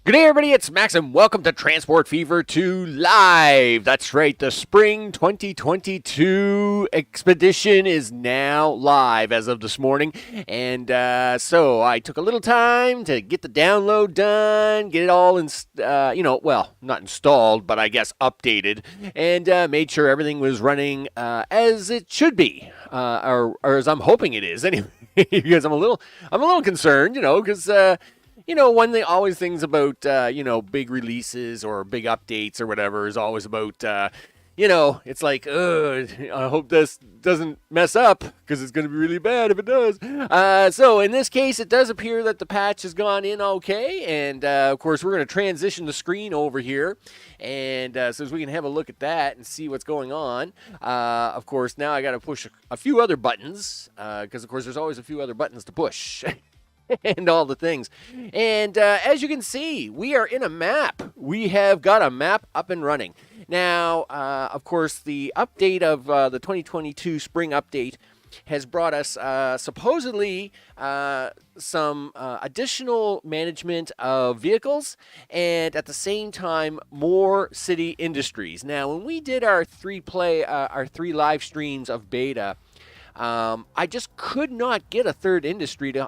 Good day, everybody. It's Max, and welcome to Transport Fever 2 Live. That's right. The Spring 2022 expedition is now live as of this morning. And so I took a little time to get the download done, get it all, not installed, but I guess updated, and made sure everything was running as it should be, or as I'm hoping it is. Anyway, because I'm a little concerned, because one thing, always things about, big releases or big updates or whatever is always about, it's like, I hope this doesn't mess up because it's going to be really bad if it does. So in this case, it does appear that the patch has gone in okay. And, of course, we're going to transition the screen over here. And so as we can have a look at that and see what's going on. Of course, now I got to push a few other buttons because, of course, there's always a few other buttons to push. And all the things. And as you can see, we are in a map. We have got a map up and running. Now, of course, the update of the 2022 spring update has brought us supposedly some additional management of vehicles and at the same time more city industries. Now, when we did our three live streams of beta, I just could not get a third industry to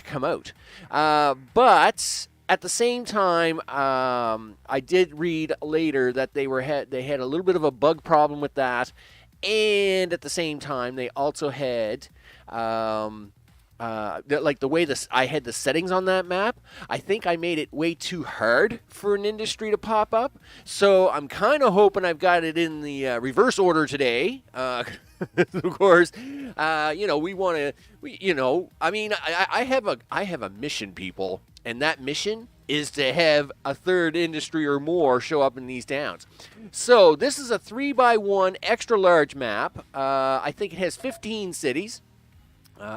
come out. But at the same time, I did read later that they had a little bit of a bug problem with that, and at the same time, they also had the way I had the settings on that map, I think I made it way too hard for an industry to pop up. So I'm kind of hoping I've got it in the reverse order today. Of course, we want to, I have a mission, people, and that mission is to have a third industry or more show up in these towns. So this is a 3x1 extra large map. I think it has 15 cities.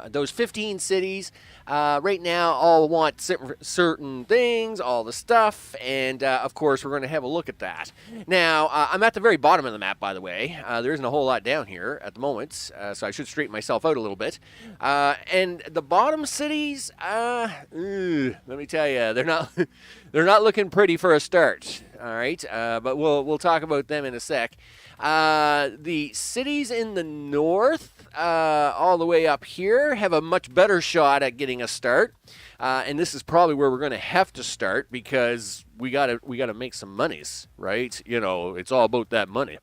Those 15 cities right now all want certain things, all the stuff, and of course we're going to have a look at that. Now, I'm at the very bottom of the map, by the way. There isn't a whole lot down here at the moment, so I should straighten myself out a little bit. And the bottom cities, let me tell you, they're not looking pretty for a start. All right, but we'll talk about them in a sec. The cities in the north, all the way up here, have a much better shot at getting a start, and this is probably where we're going to have to start because we gotta make some monies, right? It's all about that money.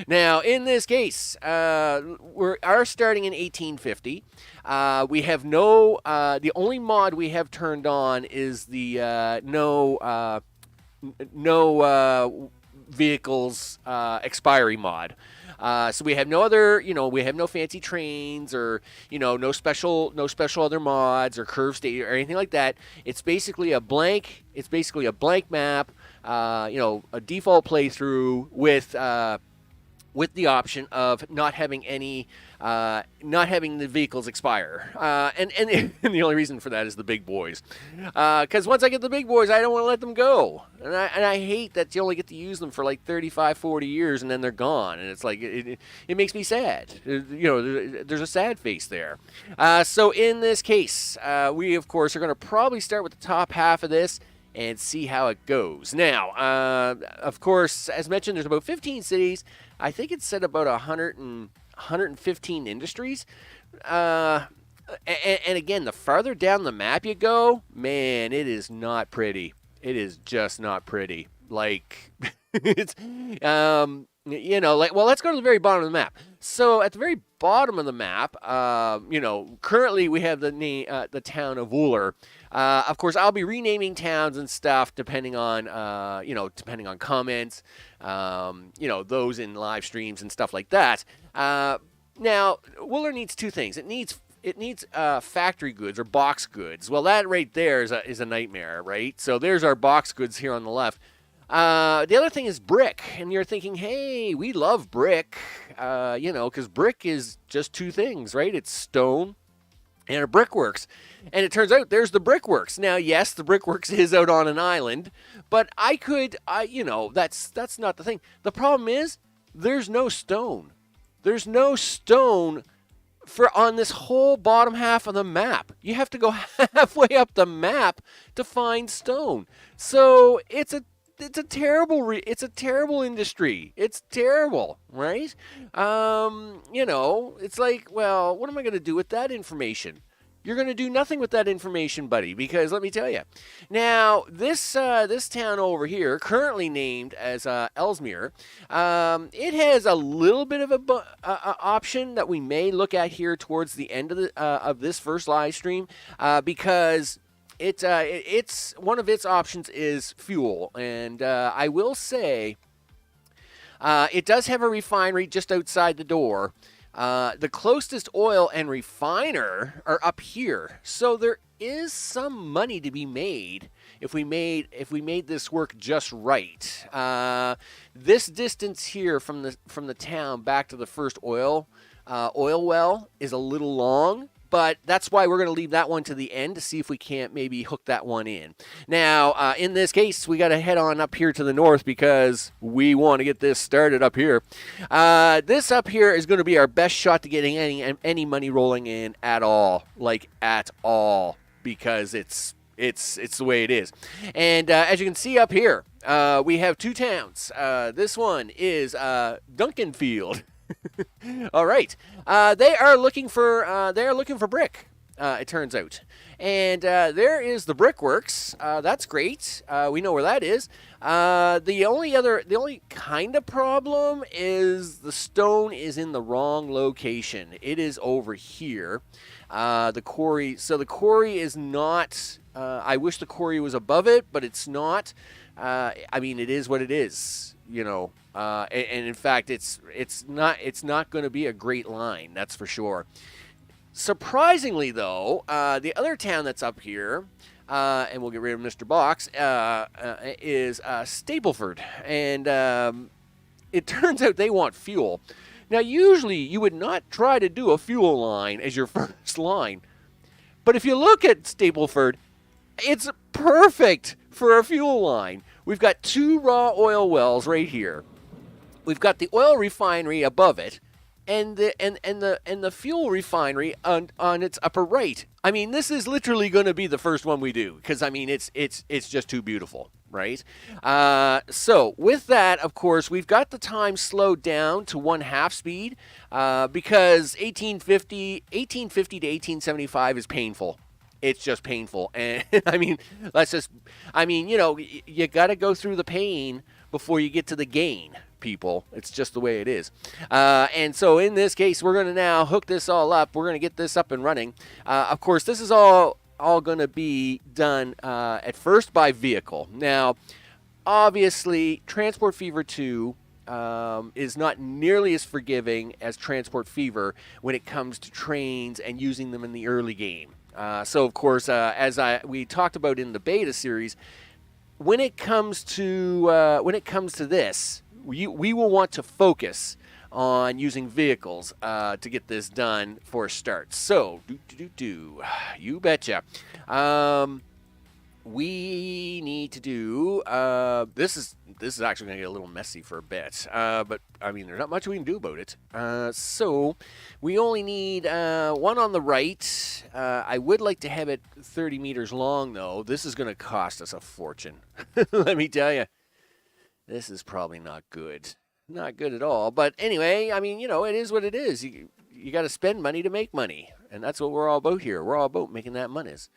Now, in this case, we are starting in 1850. We have no. The only mod we have turned on is the no vehicles expiry mod. So we have no other, we have no fancy trains or, no special other mods or curve state or anything like that. It's basically a blank map, a default playthrough with the option of not having the vehicles expire. And the only reason for that is the big boys. Because once I get the big boys, I don't want to let them go. And I hate that you only get to use them for like 35, 40 years and then they're gone. And it's like, it makes me sad. There's a sad face there. So in this case, we, of course, are going to probably start with the top half of this and see how it goes. Now, of course, as mentioned, there's about 15 cities. I think it's said about 115 industries. And again, the farther down the map you go, man, it is not pretty. It is just not pretty. Like, it's, well, let's go to the very bottom of the map. So at the very bottom of the map, currently we have the town of Wooler. Of course, I'll be renaming towns and stuff depending on comments, those in live streams and stuff like that. Now, Wooler needs two things. It needs factory goods or box goods. Well, that right there is a nightmare, right? So there's our box goods here on the left. The other thing is brick, and you're thinking, hey, we love brick, because brick is just two things, right? It's stone and a brickworks. And it turns out there's the brickworks. Now, yes, the brickworks is out on an island, but that's not the thing. The problem is there's no stone. There's no stone for on this whole bottom half of the map. You have to go halfway up the map to find stone. So it's a terrible it's a terrible industry. It's terrible, right? It's like, well, what am I going to do with that information? You're going to do nothing with that information, buddy, because let me tell you. Now, this town over here, currently named as Ellesmere, it has a little bit of a option that we may look at here towards the end of this first live stream, because it's one of its options is fuel, and I will say it does have a refinery just outside the door. The closest oil and refiner are up here, so there is some money to be made if we made this work just right. This distance here from the town back to the first oil well is a little long. But that's why we're going to leave that one to the end to see if we can't maybe hook that one in. Now, in this case, we got to head on up here to the north because we want to get this started up here. This up here is going to be our best shot to getting any money rolling in at all, because it's the way it is. And as you can see up here, we have two towns. This one is Duncanfield. All right. They are looking for brick. It turns out, and there is the brickworks. That's great. We know where that is. The only kind of problem is the stone is in the wrong location. It is over here. The quarry. So the quarry is not. I wish the quarry was above it, but it's not. I mean, it is what it is. And in fact, it's not going to be a great line, that's for sure. Surprisingly, though, the other town that's up here, and we'll get rid of Mr. Box, is Stapleford, and it turns out they want fuel. Now, usually you would not try to do a fuel line as your first line, but if you look at Stapleford, it's perfect for a fuel line. We've got two raw oil wells right here. We've got the oil refinery above it, and the fuel refinery on its upper right. I mean, this is literally going to be the first one we do because I mean it's just too beautiful, right? So with that, of course, we've got the time slowed down to 1/2 speed because 1850 to 1875 is painful. It's just painful, and I mean, you got to go through the pain before you get to the gain. People, it's just the way it is. And so in this case, we're going to now hook this all up. We're going to get this up and running. Of course, this is all going to be done at first by vehicle. Now, obviously, Transport Fever 2 is not nearly as forgiving as Transport Fever when it comes to trains and using them in the early game. So, of course, as we talked about in the beta series, when it comes to this, we will want to focus on using vehicles to get this done for a start. So, you betcha. We need to do this is actually going to get a little messy for a bit, but I mean there's not much we can do about it. So we only need one on the right. I would like to have it 30 meters long though. This is going to cost us a fortune. Let me tell you, this is probably not good. Not good at all. But anyway, I mean, it is what it is. You got to spend money to make money, and that's what we're all about here. We're all about making that monies.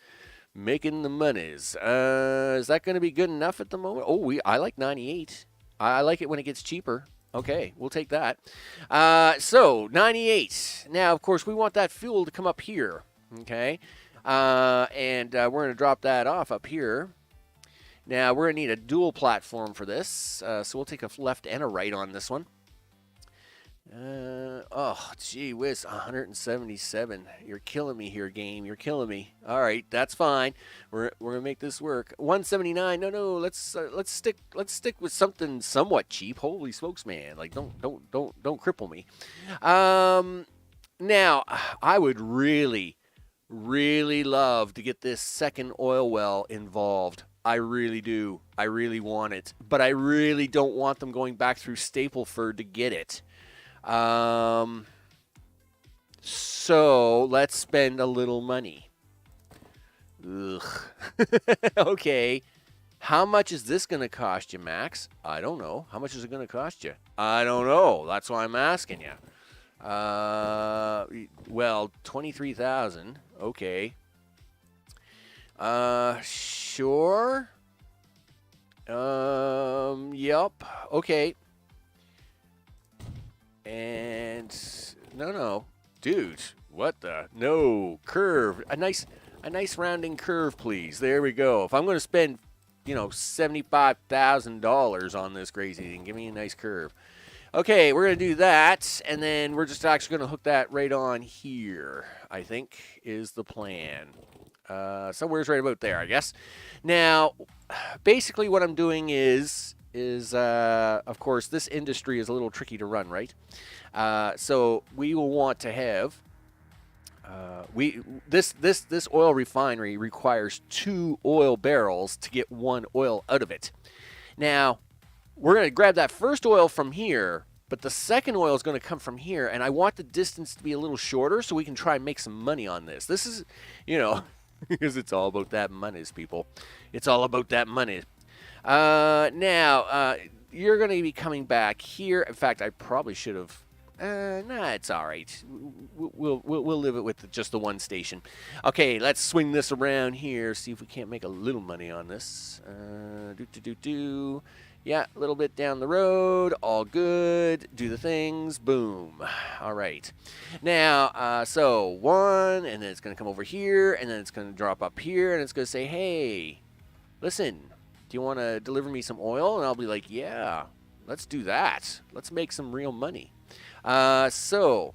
Making the monies. Is that going to be good enough at the moment? Oh, I like 98. I like it when it gets cheaper. Okay, we'll take that. So 98. Now, of course, we want that fuel to come up here. Okay, and we're going to drop that off up here. Now, we're going to need a dual platform for this. So we'll take a left and a right on this one. Oh, gee whiz, 177. You're killing me here, game. You're killing me. All right, that's fine. We're gonna make this work. 179. No. Let's stick with something somewhat cheap. Holy smokes, man! Like don't cripple me. Now I would really love to get this second oil well involved. I really do. I really want it, but I really don't want them going back through Stapleford to get it. So let's spend a little money. Ugh. Okay. How much is this going to cost you, Max? I don't know. How much is it going to cost you? I don't know. That's why I'm asking you. Well, 23,000. Okay. Sure. Yep. Okay. And no. Dude, what the? No, curve. A nice rounding curve, please. There we go. If I'm going to spend, $75,000 on this crazy thing, give me a nice curve. Okay, we're going to do that, and then we're just actually going to hook that right on here, I think, is the plan. Somewhere's right about there, I guess. Now, basically what I'm doing is of course, this industry is a little tricky to run, right? So we will want to have this oil refinery requires 2 oil barrels to get 1 oil out of it. Now, we're going to grab that first oil from here, but the second oil is going to come from here, and I want the distance to be a little shorter so we can try and make some money on this. This is, because it's all about that money, people. It's all about that money. Now, you're going to be coming back here. In fact, I probably should have. Nah, it's all right. We'll live it with just the one station. Okay, let's swing this around here. See if we can't make a little money on this. Yeah, a little bit down the road. All good. Do the things. Boom. All right. Now, so 1, and then it's going to come over here, and then it's going to drop up here, and it's going to say, hey, listen, do you want to deliver me some oil? And I'll be like, yeah, let's do that. Let's make some real money. So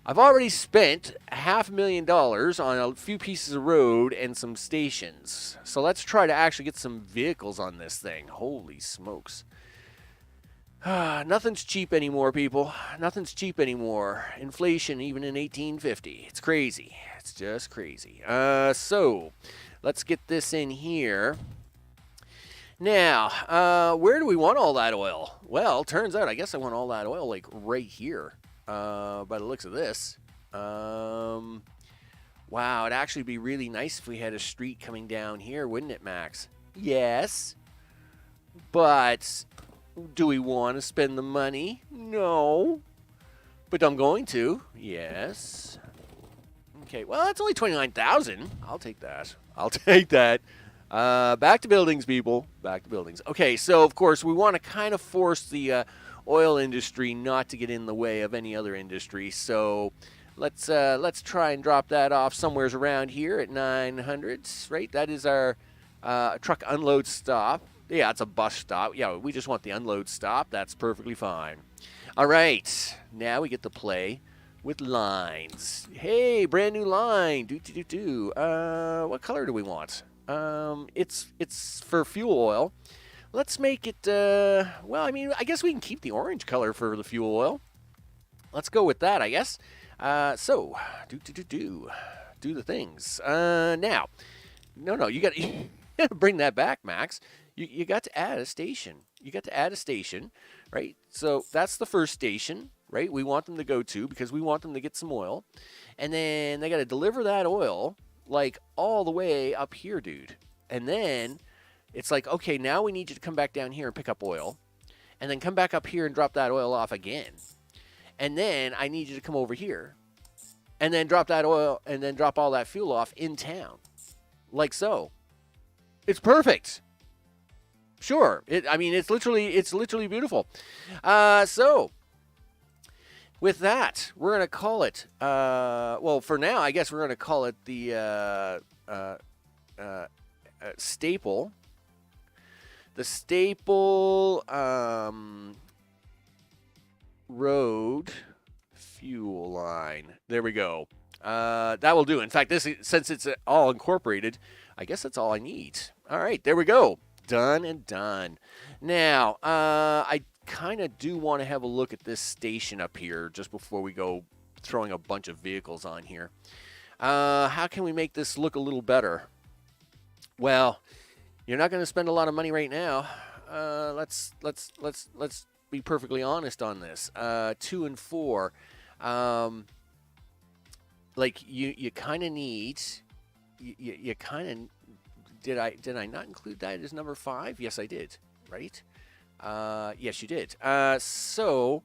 I've already spent $500,000 on a few pieces of road and some stations. So let's try to actually get some vehicles on this thing. Holy smokes. Nothing's cheap anymore, people. Nothing's cheap anymore. Inflation, even in 1850. It's crazy. It's just crazy. So let's get this in here. Now, where do we want all that oil? Well, turns out I guess I want all that oil like right here. By the looks of this. Wow, it'd actually be really nice if we had a street coming down here, wouldn't it, Max? Yes. But do we want to spend the money? No. But I'm going to. Yes. Okay, well, that's only 29,000. I'll take that. I'll take that. Back to buildings, people. Back to buildings. Okay, so, of course, we want to kind of force the oil industry not to get in the way of any other industry. So let's try and drop that off somewheres around here at 900, right? That is our truck unload stop. Yeah, it's a bus stop. Yeah, we just want the unload stop. That's perfectly fine. All right, now we get to play with lines. Hey, brand new line. What color do we want? It's for fuel oil. Let's make it, well, I mean, I guess we can keep the orange color for the fuel oil. Let's go with that, I guess. So, do the things. Now, no, you got to bring that back, Max. You got to add a station. You got to add a station, right? So that's the first station, right? We want them to go to because we want them to get some oil. And then they got to deliver that oil, like, all the way up here, dude. And then it's like, okay, now we need you to come back down here and pick up oil. And then come back up here and drop that oil off again. And then I need you to come over here. And then drop that oil and then drop all that fuel off in town. Like so. It's perfect. Sure. It's literally beautiful. So with that, we're going to call it, well, for now, I guess we're going to call it the staple. The staple road fuel line. There we go. That will do. In fact, since it's all incorporated, I guess that's all I need. All right, there we go. Done and done. Now, I kind of do want to have a look at this station up here just before we go throwing a bunch of vehicles on here. How can we make this look a little better? Well, you're not going to spend a lot of money right now. Let's be perfectly honest on this. 2 and 4. like you kind of need you kind of did I not include that as number 5? Yes, I did. Right? Yes, you did. So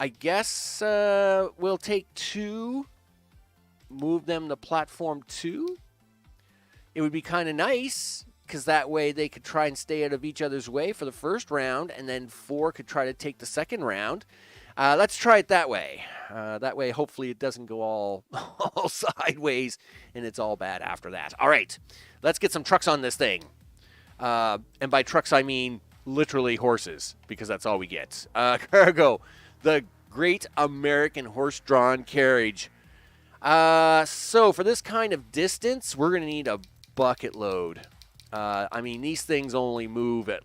I guess we'll take 2, move them to platform 2. It would be kind of nice because that way they could try and stay out of each other's way for the first round, and then 4 could try to take the second round. Let's try it that way. That way, hopefully, it doesn't go all sideways and it's all bad after that. All right, let's get some trucks on this thing. And by trucks, I mean literally horses, because that's all we get. Cargo, the Great American Horse-Drawn Carriage. So for this kind of distance, we're going to need a bucket load. I mean, these things only move at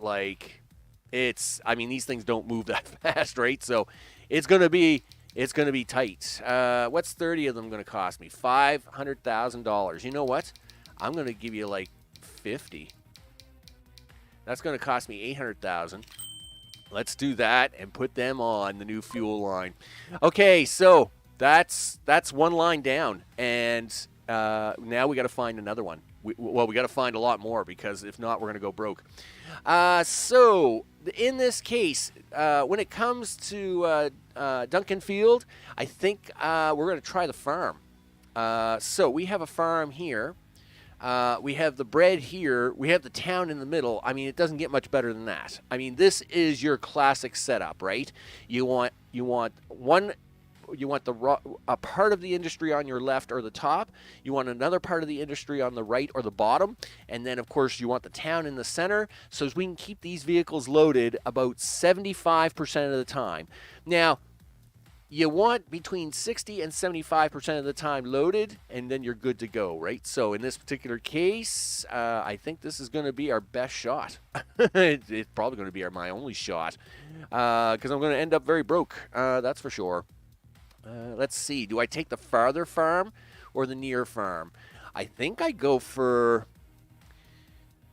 these things don't move that fast, right? So it's going to be tight. What's 30 of them going to cost me? $500,000. You know what? I'm going to give you like 50. That's going to cost me $800,000. Let's do that and put them on the new fuel line. Okay, so that's one line down, and now we got to find another one. We got to find a lot more, because if not, we're going to go broke. So in this case, when it comes to Duncan Field, I think we're going to try the farm. So we have a farm here. We have the bread here. We have the town in the middle. I mean, it doesn't get much better than that. I mean, this is your classic setup, right? You want a part of the industry on your left or the top. You want another part of the industry on the right or the bottom. And then, of course, you want the town in the center, so we can keep these vehicles loaded about 75% of the time. Now, you want between 60 and 75% of the time loaded, and then you're good to go, right? So in this particular case, I think this is going to be our best shot. It's probably going to be my only shot, because I'm going to end up very broke, that's for sure. Let's see. Do I take the farther farm or the near farm? I think we go for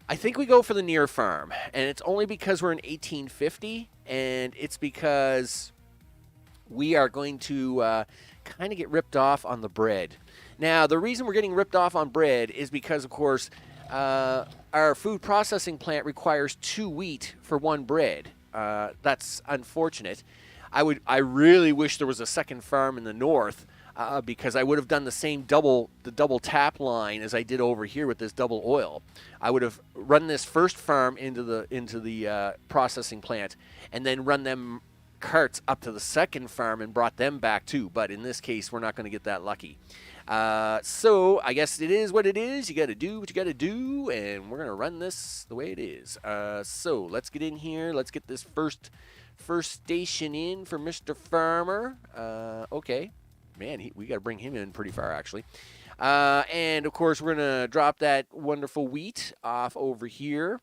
the near farm, and it's only because we're in 1850, and it's because we are going to kind of get ripped off on the bread. Now, the reason we're getting ripped off on bread is because, of course, our food processing plant requires 2 wheat for 1 bread. That's unfortunate. I really wish there was a second farm in the north, because I would have done the same double tap line as I did over here with this double oil. I would have run this first farm into the processing plant, and then run them carts up to the second farm and brought them back too. But in this case, we're not going to get that lucky. So I guess it is what it is. You got to do what you got to do, and we're going to run this the way it is. So let's get in here. Let's get this first station in for Mr. Farmer. Okay. Man, we got to bring him in pretty far, actually. And, of course, we're going to drop that wonderful wheat off over here.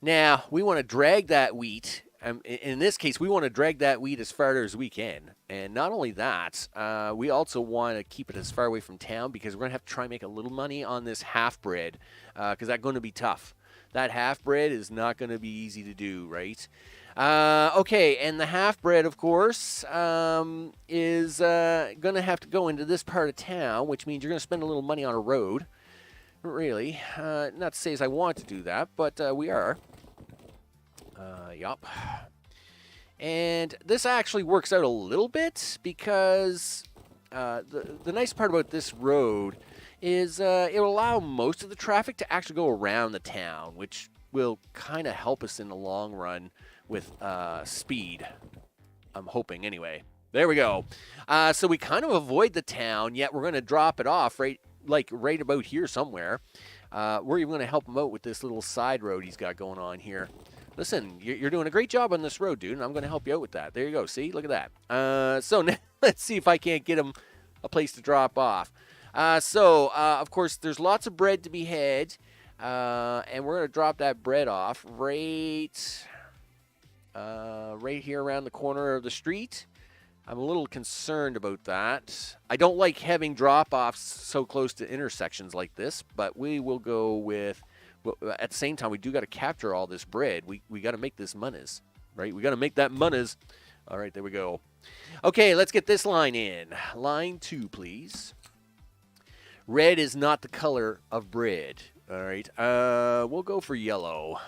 Now, we want to drag that wheat. In this case, we want to drag that wheat as far as we can. And not only that, we also want to keep it as far away from town, because we're going to have to try and make a little money on this half bread, because that's going to be tough. That half bread is not going to be easy to do, right? Okay, and the half bread, of course, is going to have to go into this part of town, which means you're going to spend a little money on a road. Really. Not to say as I want to do that, but we are. Yup. And this actually works out a little bit, because the nice part about this road is it'll allow most of the traffic to actually go around the town, which will kind of help us in the long run with speed. I'm hoping, anyway. There we go. So we kind of avoid the town, yet we're going to drop it off right about here somewhere. We're even going to help him out with this little side road he's got going on here. Listen, you're doing a great job on this road, dude, and I'm going to help you out with that. There you go. See? Look at that. So now, let's see if I can't get him a place to drop off. Of course, there's lots of bread to be had, and we're going to drop that bread off right here around the corner of the street. I'm a little concerned about that. I don't like having drop-offs so close to intersections like this, but we will go with... At the same time, we do got to capture all this bread. We got to make this monies, right? We got to make that monies All right, there we go. Okay, let's get this line in. Line 2, please. Red is not the color of bread. All right, we'll go for yellow,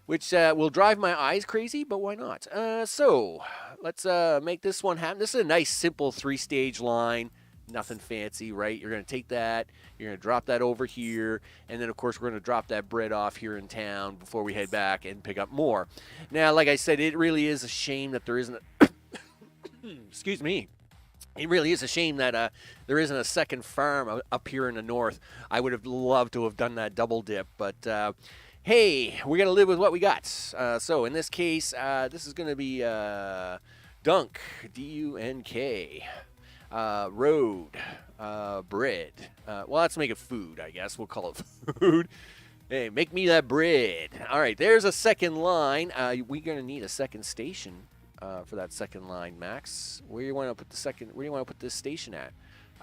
which will drive my eyes crazy, but why not? So let's make this one happen. This is a nice, simple 3-stage line. Nothing fancy, right? You're going to take that, you're going to drop that over here, and then, of course, we're going to drop that bread off here in town before we head back and pick up more. Now, like I said, it really is a shame that there isn't a excuse me. It really is a shame that there isn't a second farm up here in the north. I would have loved to have done that double dip, but hey, we got to live with what we got. So in this case, this is going to be Dunk, D-U-N-K, road, bread. Well, let's make it food, I guess. We'll call it food. Hey, make me that bread. All right, there's a second line. We're going to need a second station. For that second line, Max. Where do you want to put the second? Where do you want to put this station at?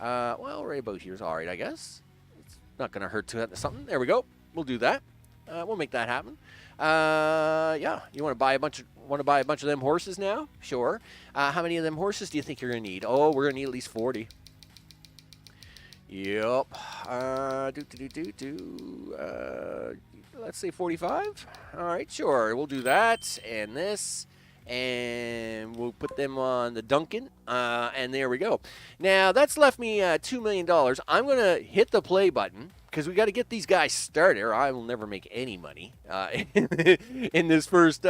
Well, right about here is all right, I guess. It's not going to hurt to something. There we go. We'll do that. We'll make that happen. Yeah. You want to buy a bunch of them horses now? Sure. How many of them horses do you think you're going to need? Oh, we're going to need at least 40. Yep. Let's say 45. All right, sure. We'll do that and this. And we'll put them on the Duncan, and there we go. Now, that's left me $2 million. I'm going to hit the play button because we got to get these guys started, or I will never make any money in this first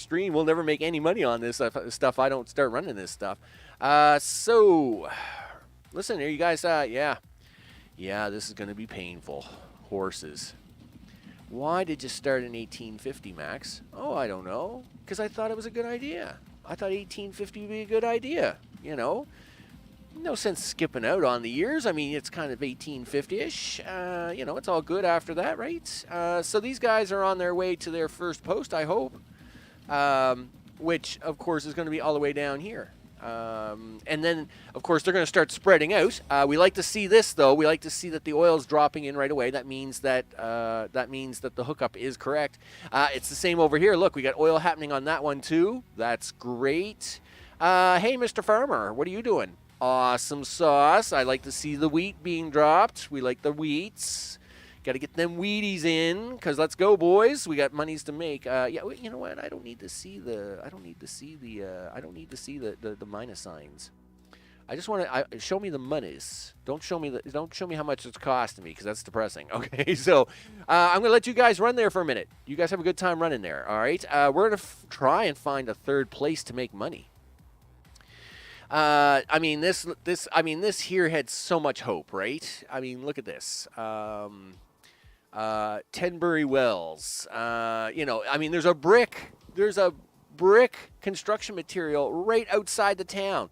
stream. We'll never make any money on this stuff. I don't start running this stuff. So, listen here, you guys. Yeah, this is going to be painful. Horses. Why did you start in 1850, Max? Oh, I don't know. Because I thought it was a good idea. I thought 1850 would be a good idea. You know, no sense skipping out on the years. I mean, it's kind of 1850-ish. You know, it's all good after that, right? So these guys are on their way to their first post, I hope. Which, of course, is going to be all the way down here. And then, of course, they're going to start spreading out. We like to see this, though. We like to see that the oil's dropping in right away. That means that the hookup is correct. It's the same over here. Look, we got oil happening on that one, too. That's great. Hey, Mr. Farmer, what are you doing? Awesome sauce. I like to see the wheat being dropped. We like the wheats. Got to get them Wheaties in, because let's go, boys. We got monies to make. Yeah, you know what? I don't need to see the minus signs. I just want to show me the monies. Don't show me how much it's costing me, because that's depressing. Okay, so I'm gonna let you guys run there for a minute. You guys have a good time running there. All right. We're gonna try and find a third place to make money. I mean, this here had so much hope, right? I mean, look at this. Tenbury Wells. You know, I mean, there's a brick construction material right outside the town,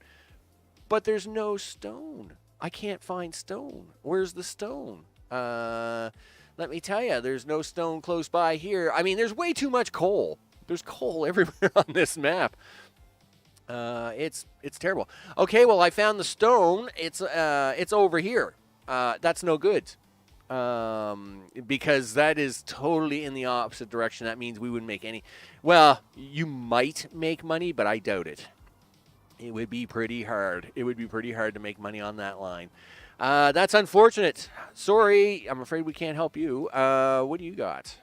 but there's no stone. I can't find stone. Where's the stone? Let me tell you, there's no stone close by here. I mean, there's way too much coal. There's coal everywhere on this map. It's terrible. Okay, well, I found the stone. It's over here. That's no good. Because that is totally in the opposite direction. That means we wouldn't make any. Well, you might make money, but I doubt it. It would be pretty hard. It would be pretty hard to make money on that line. That's unfortunate. Sorry, I'm afraid we can't help you. What do you got?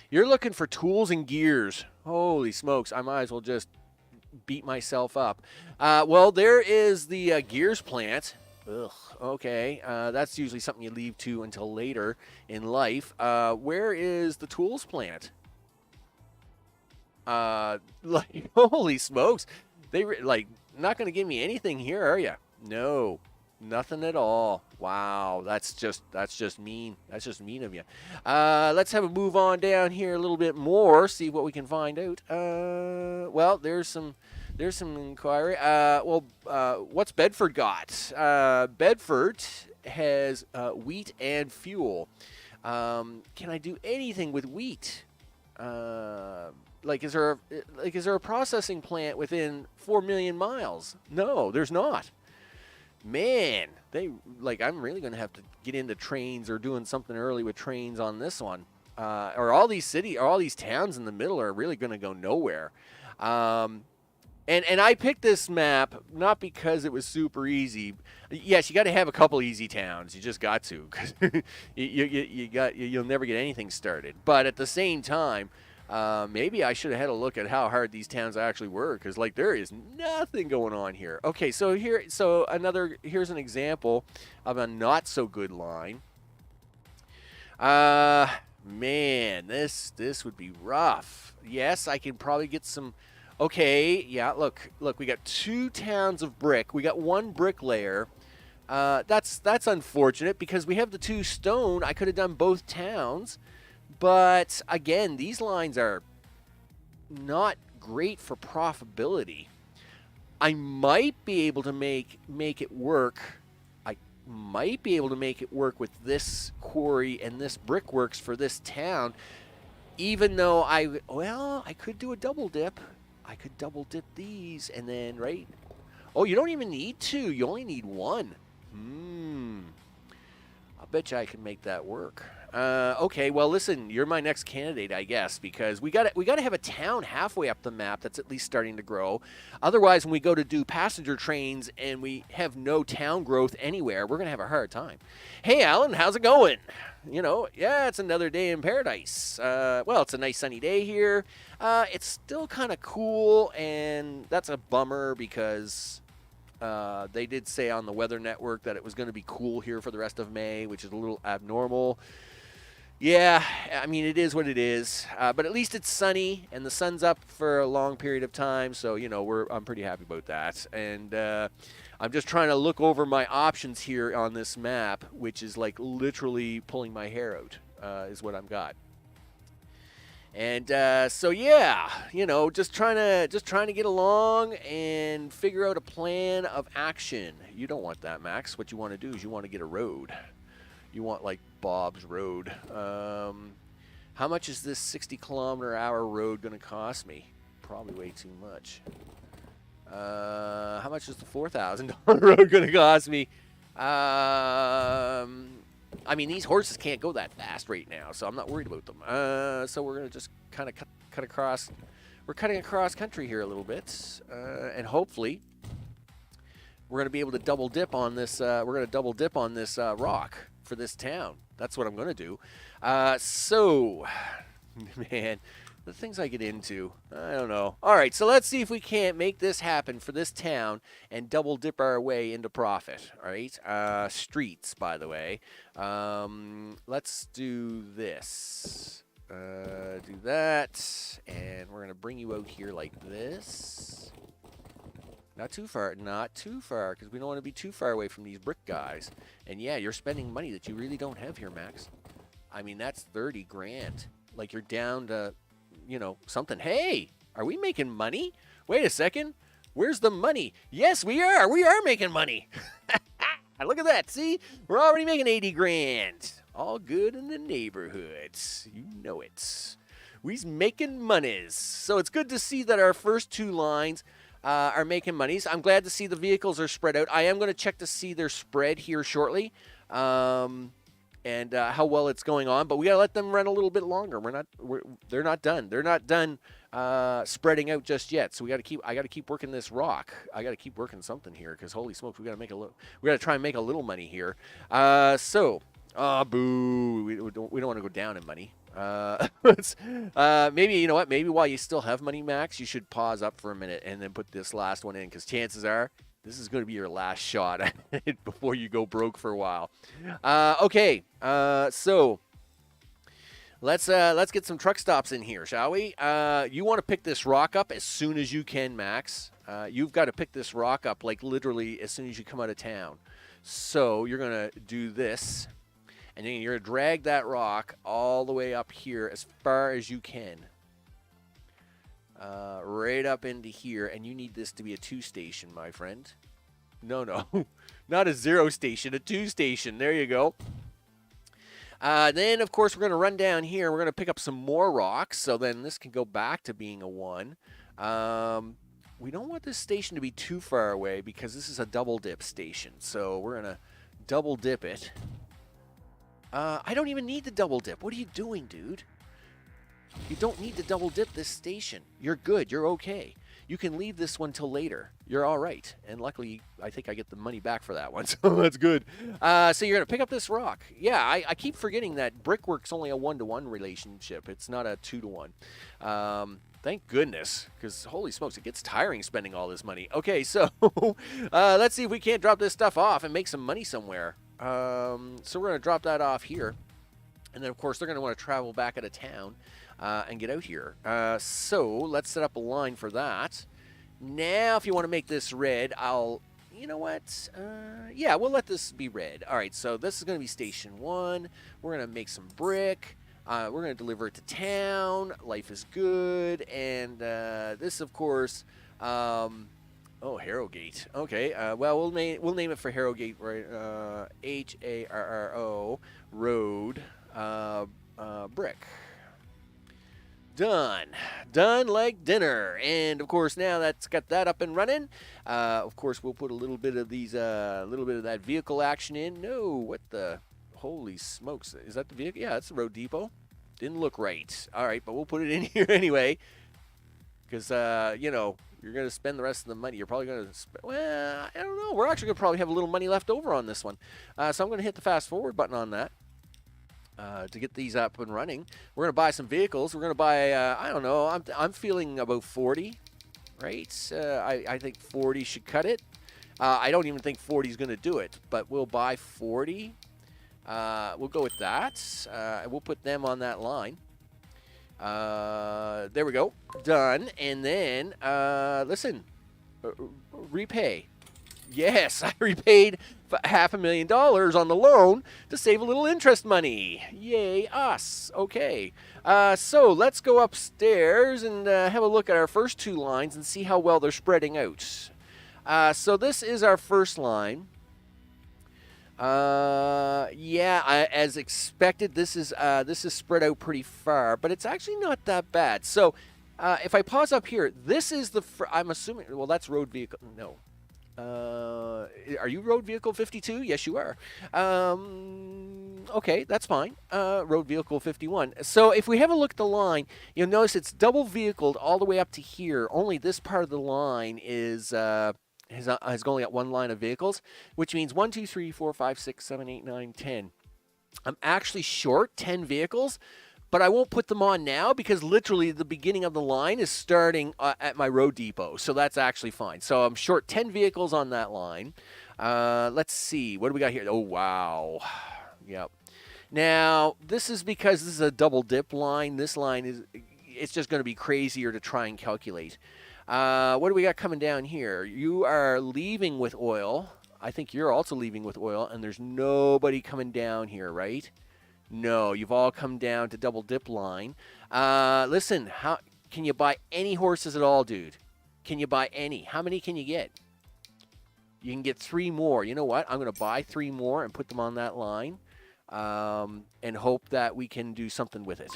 You're looking for tools and gears. Holy smokes, I might as well just beat myself up. Well, there is the gears plant. Ugh, okay. That's usually something you leave to until later in life. Where is the tools plant? Like, holy smokes. They not going to give me anything here, are you? No, nothing at all. Wow, that's just mean. That's just mean of you. Let's have a move on down here a little bit more, see what we can find out. Well, there's some inquiry. What's Bedford got? Bedford has wheat and fuel. Can I do anything with wheat? Is there a processing plant within 4 million miles? No, there's not. Man, I'm really going to have to get into trains or doing something early with trains on this one. or all these towns in the middle are really going to go nowhere. And I picked this map not because it was super easy. Yes, you got to have a couple easy towns. You just got to, because you'll never get anything started. But at the same time, maybe I should have had a look at how hard these towns actually were, because like there is nothing going on here. Okay, so here's an example of a not so good line. Man, this would be rough. Yes, I can probably get some. Okay, yeah, look, we got 2 towns of brick. We got 1 bricklayer. That's unfortunate because we have the 2 stone. I could have done both towns. But again, these lines are not great for profitability. I might be able to make it work. I might be able to make it work with this quarry and this brickworks for this town. Even though I could do a double dip. I could double dip these and then, right? Oh, you don't even need 2. You only need 1. I bet you I can make that work. Okay, well, listen, you're my next candidate, I guess, because we got to have a town halfway up the map that's at least starting to grow. Otherwise, when we go to do passenger trains and we have no town growth anywhere, we're going to have a hard time. Hey, Alan, how's it going? Yeah, it's another day in paradise. Well, it's a nice sunny day here. It's still kind of cool, and that's a bummer because they did say on the Weather Network that it was going to be cool here for the rest of May, which is a little abnormal. Yeah, I mean, it is what it is. But at least it's sunny, and the sun's up for a long period of time, so, I'm pretty happy about that. And I'm just trying to look over my options here on this map, which is like literally pulling my hair out, is what I've got. And so yeah, just trying to get along and figure out a plan of action. You don't want that, Max. What you want to do is you want to get a road. You want like Bob's Road. How much is this 60-kilometer-hour road going to cost me? Probably way too much. How much is the $4,000 road going to cost me? I mean, these horses can't go that fast right now, so I'm not worried about them. So we're going to just kind of cut across. We're cutting across country here a little bit, and hopefully we're going to be able to double dip on this. We're going to double dip on this rock for this town. That's what I'm going to do. So, man, the things I get into, I don't know. All right, so let's see if we can't make this happen for this town and double dip our way into profit. All right, streets, by the way. Let's do this. Do that, and we're gonna bring you out here like this. Not too far, because we don't want to be too far away from these brick guys. And yeah, you're spending money that you really don't have here, Max. I mean, that's 30 grand. Like, you're down to, something. Hey, are we making money? Wait a second. Where's the money? Yes, we are. We are making money. Look at that. See? We're already making 80 grand. All good in the neighborhood. You know it. We's making monies. So it's good to see that our first 2 lines are making monies. I'm glad to see the vehicles are spread out. I am going to check to see their spread here shortly, and how well it's going on. But we got to let them run a little bit longer. They're not done. They're not done spreading out just yet. So I got to keep working this rock. I got to keep working something here because holy smokes, we got to try and make a little money here. Boo. We don't want to go down in money. Maybe, you know what? Maybe while you still have money, Max, you should pause up for a minute and then put this last one in, because chances are this is going to be your last shot at it before you go broke for a while. Okay. So let's get some truck stops in here, shall we? You want to pick this rock up as soon as you can, Max. You've got to pick this rock up like literally as soon as you come out of town. So you're going to do this. And then you're going to drag that rock all the way up here as far as you can. Right up into here. And you need this to be a 2 station, my friend. No. Not a 0 station, a 2 station. There you go. Then, of course, we're going to run down here. We're going to pick up some more rocks. So then this can go back to being a 1. We don't want this station to be too far away because this is a double dip station. So we're going to double dip it. I don't even need the double dip. What are you doing, dude? You don't need to double dip this station. You're good. You're okay. You can leave this one till later. You're all right. And luckily, I think I get the money back for that one, so that's good. So you're going to pick up this rock. Yeah, I keep forgetting that brickwork's only a 1-to-1 relationship. It's not a 2-to-1. Thank goodness, because holy smokes, it gets tiring spending all this money. Okay, so let's see if we can't drop this stuff off and make some money somewhere. So we're going to drop that off here. And then, of course, they're going to want to travel back out of town and get out here. So let's set up a line for that. Now, if you want to make this red, you know what? Yeah, we'll let this be red. All right, so this is going to be Station 1. We're going to make some brick. We're going to deliver it to town. Life is good. And this, of course... Oh, Harrogate. Okay. Well, we'll name it for Harrogate, right? Harro Road brick. Done like dinner. And of course, now that's got that up and running. Of course, we'll put a little bit of that vehicle action in. No, what the holy smokes? Is that the vehicle? Yeah, that's the road depot. Didn't look right. All right, but we'll put it in here anyway. Because, you're going to spend the rest of the money. You're probably going to spend, well, I don't know. We're actually going to probably have a little money left over on this one. So I'm going to hit the fast forward button on that to get these up and running. We're going to buy some vehicles. We're going to buy, I don't know, I'm feeling about 40, right? I think 40 should cut it. I don't even think 40 is going to do it, but we'll buy 40. We'll go with that. We'll put them on that line. There we go. Done. And then, listen, repay. Yes, I repaid $500,000 on the loan to save a little interest money. Yay, us. Okay. So let's go upstairs and have a look at our first two lines and see how well they're spreading out. So this is our first line. As expected, this is spread out pretty far, but it's actually not that bad. So, if I pause up here, this is I'm assuming. Well, that's road vehicle. No. Are you road vehicle 52? Yes, you are. Okay, that's fine. Road vehicle 51. So if we have a look at the line, you'll notice it's double vehicled all the way up to here. Only this part of the line is has only got one line of vehicles, which means 1, 2, 3, 4, 5, 6, 7, 8, 9, 10. I'm actually short 10 vehicles, but I won't put them on now because literally the beginning of the line is starting at my road depot, so that's actually fine. So I'm short 10 vehicles on that line. Let's see. What do we got here? Oh, wow. Yep. Now, this is because this is a double dip line. This line it's just going to be crazier to try and calculate. What do we got coming down here? You are leaving with oil. I think you're also leaving with oil, and there's nobody coming down here, right? No, you've all come down to double dip line. Listen, can you buy any horses at all, dude? Can you buy any? How many can you get? You can get 3 more. You know what? I'm going to buy 3 more and put them on that line and hope that we can do something with it.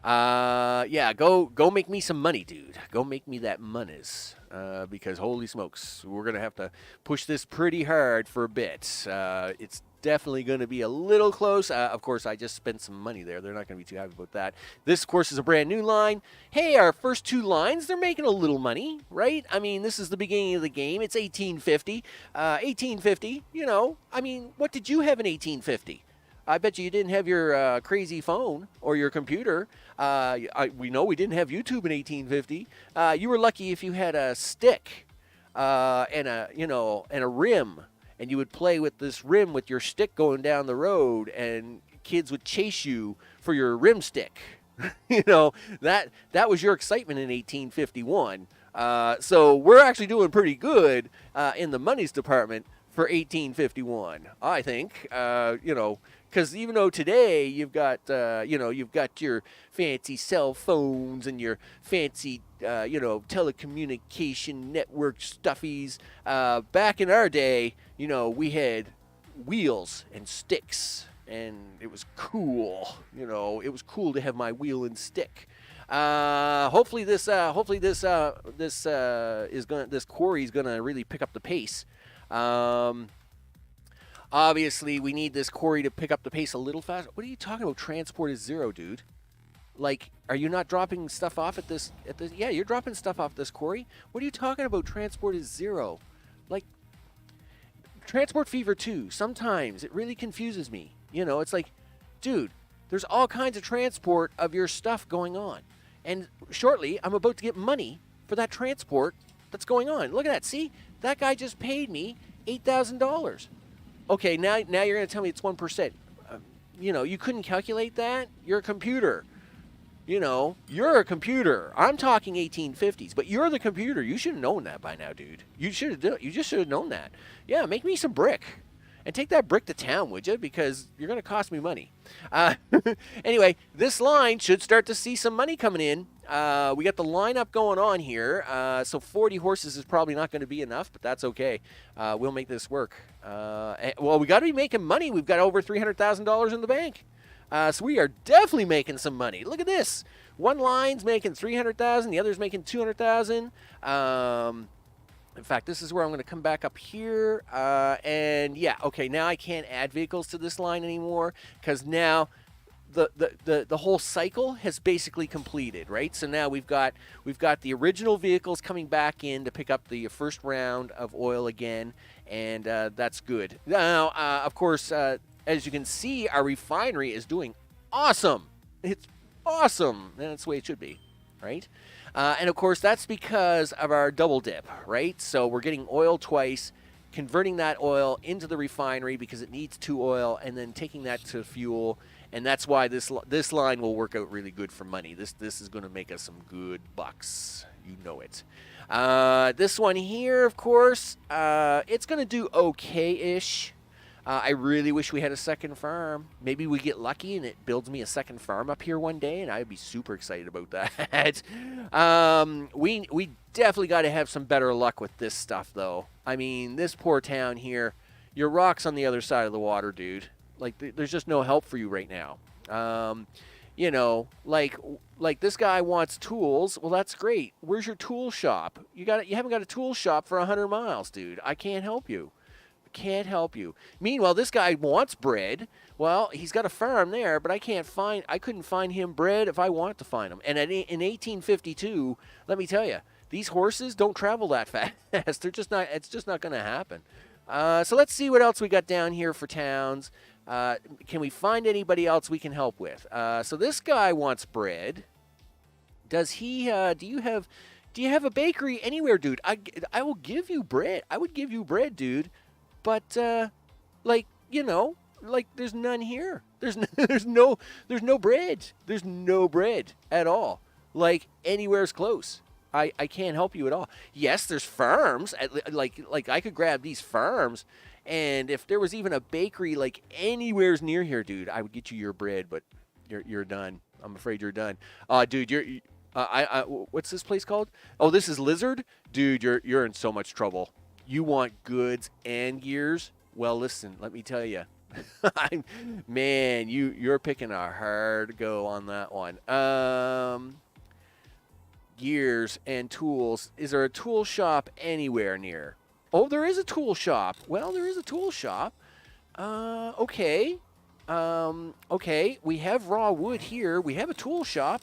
Go make me some money, dude. Go make me that monies. Because holy smokes, we're going to have to push this pretty hard for a bit. It's definitely going to be a little close. Of course, I just spent some money there. They're not going to be too happy about that. This, of course, is a brand new line. Hey, our first 2 lines, they're making a little money, right? I mean, this is the beginning of the game. It's 1850. 1850, I mean, what did you have in 1850? I bet you didn't have your crazy phone or your computer. We know we didn't have YouTube in 1850. You were lucky if you had a stick and a rim, and you would play with this rim with your stick going down the road, and kids would chase you for your rim stick. That was your excitement in 1851. So we're actually doing pretty good in the monies department for 1851, I think. Because even though today you've got your fancy cell phones and your fancy telecommunication network stuffies, back in our day, we had wheels and sticks, and it was cool. It was cool to have my wheel and stick. Hopefully this quarry is gonna really pick up the pace. Obviously, we need this quarry to pick up the pace a little faster. What are you talking about? Transport is 0, dude. Like, are you not dropping stuff off at this? Yeah, you're dropping stuff off this quarry. What are you talking about? Transport is 0. Like, transport fever 2. Sometimes it really confuses me. You know, it's like, dude, there's all kinds of transport of your stuff going on, and shortly I'm about to get money for that transport that's going on. Look at that. See, that guy just paid me $8,000. Okay, now you're going to tell me it's 1%. You know, you couldn't calculate that? You're a computer. You know, you're a computer. I'm talking 1850s, but you're the computer. You should have known that by now, dude. You just should have known that. Yeah, make me some brick. And take that brick to town, would you? Because you're going to cost me money. Anyway, this line should start to see some money coming in. We got the lineup going on here. So 40 horses is probably not going to be enough, but that's okay. We'll make this work. Well, we got to be making money. We've got over $300,000 in the bank. So we are definitely making some money. Look at this. One line's making $300,000. The other's making $200,000. In fact, this is where I'm going to come back up here. And yeah, okay, now I can't add vehicles to this line anymore because now the whole cycle has basically completed, right? So now we've got the original vehicles coming back in to pick up the first round of oil again, and that's good. Now, of course, as you can see, our refinery is doing awesome. It's awesome. And that's the way it should be, right? And of course, that's because of our double dip, right? So we're getting oil twice, converting that oil into the refinery because it needs 2 oil, and then taking that to fuel. And that's why this line will work out really good for money. This is going to make us some good bucks. You know it. This one here, of course, it's going to do okay-ish. I really wish we had a second farm. Maybe we get lucky and it builds me a second farm up here one day, and I'd be super excited about that. We definitely got to have some better luck with this stuff, though. I mean, this poor town here, your rock's on the other side of the water, dude. Like, there's just no help for you right now. You know, like this guy wants tools. Well, that's great. Where's your tool shop? You haven't got a tool shop for 100 miles, dude. I can't help you. Can't help you. Meanwhile, this guy wants bread. Well, he's got a farm there, but I couldn't find him bread if I want to find him. And in 1852, let me tell you, these horses don't travel that fast. It's just not going to happen. So let's see what else we got down here for towns. Can we find anybody else we can help with? So this guy wants bread. Does he? Do you have a bakery anywhere, dude? I will give you bread. I would give you bread, dude. But, like, you know, like, there's none here. There's no bread. There's no bread at all. Like, anywhere's close. I can't help you at all. Yes, there's farms. Like I could grab these farms, and if there was even a bakery, like, anywhere's near here, dude, I would get you your bread, but you're done. I'm afraid you're done. Dude, what's this place called? Oh, this is Lizard? Dude, you're in so much trouble. You want goods and gears? Well, listen, let me tell you. Man, you're picking a hard go on that one. Gears and tools. Is there a tool shop anywhere near? Oh, there is a tool shop. Well, there is a tool shop. Okay. Okay, we have raw wood here. We have a tool shop.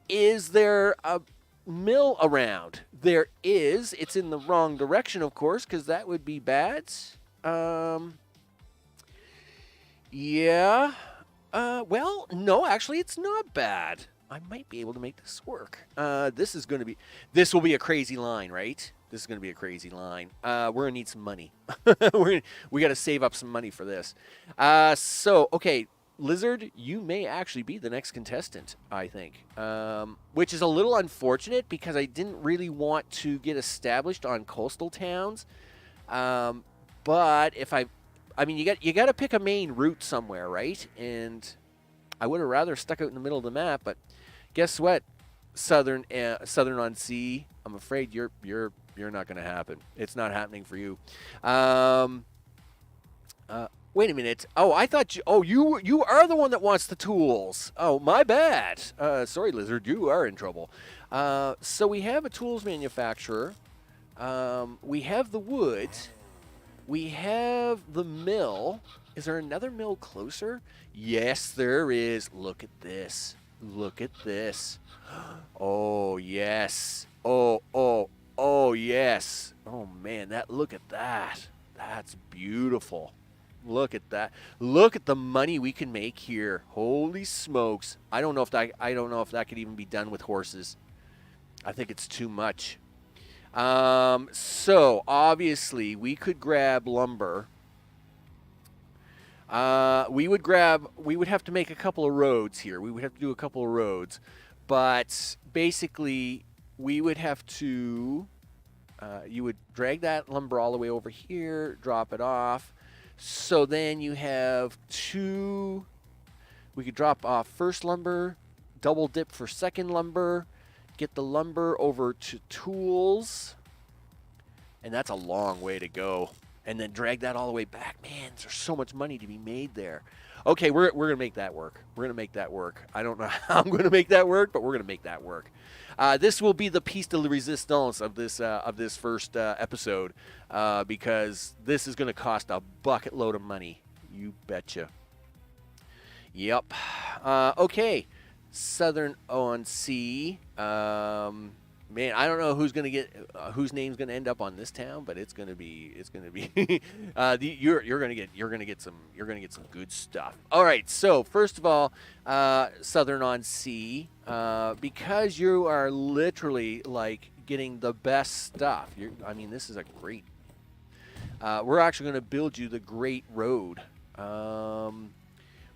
Is there a mill around? There is. It's in the wrong direction, of course, because that would be bad. Yeah. Well, no, actually, it's not bad. I might be able to make this work. This will be a crazy line, right? This is going to be a crazy line. We're going to need some money. We got to save up some money for this. So, okay, Lizard, you may actually be the next contestant, I think, which is a little unfortunate because I didn't really want to get established on coastal towns. But if I mean, you got to pick a main route somewhere, right? And I would have rather stuck out in the middle of the map, but guess what? Southern on Sea, I'm afraid you're not going to happen. It's not happening for you. Wait a minute. Oh, I thought you are the one that wants the tools. Oh, my bad. Sorry, Lizard, you are in trouble. So we have a tools manufacturer. We have the wood. we have the mill. Is there another mill closer? Yes, there is. Look at this. Look at this. Oh, yes. Oh, yes. Oh, man, look at that. That's beautiful. Look at that. Look at the money we can make here. Holy smokes. I don't know if that could even be done with horses. I think it's too much. So obviously we could grab lumber. We would have to make a couple of roads here. We would have to do a couple of roads, but basically we would have to, you would drag that lumber all the way over here, drop it off. So then you have we could drop off first lumber, double dip for second lumber, get the lumber over to tools, and that's a long way to go. And then drag that all the way back. Man, there's so much money to be made there. Okay, we're going to make that work. We're going to make that work. I don't know how I'm going to make that work, but we're going to make that work. This will be the piece de resistance of this first episode because this is going to cost a bucket load of money. You betcha. Yep. Okay. Southern on-sea. Man, I don't know who's gonna get whose name's gonna end up on this town, but it's gonna be you're gonna get some good stuff. All right, so first of all, Southern on Sea, because you are literally like getting the best stuff. I mean, this is a great. We're actually gonna build you the great road.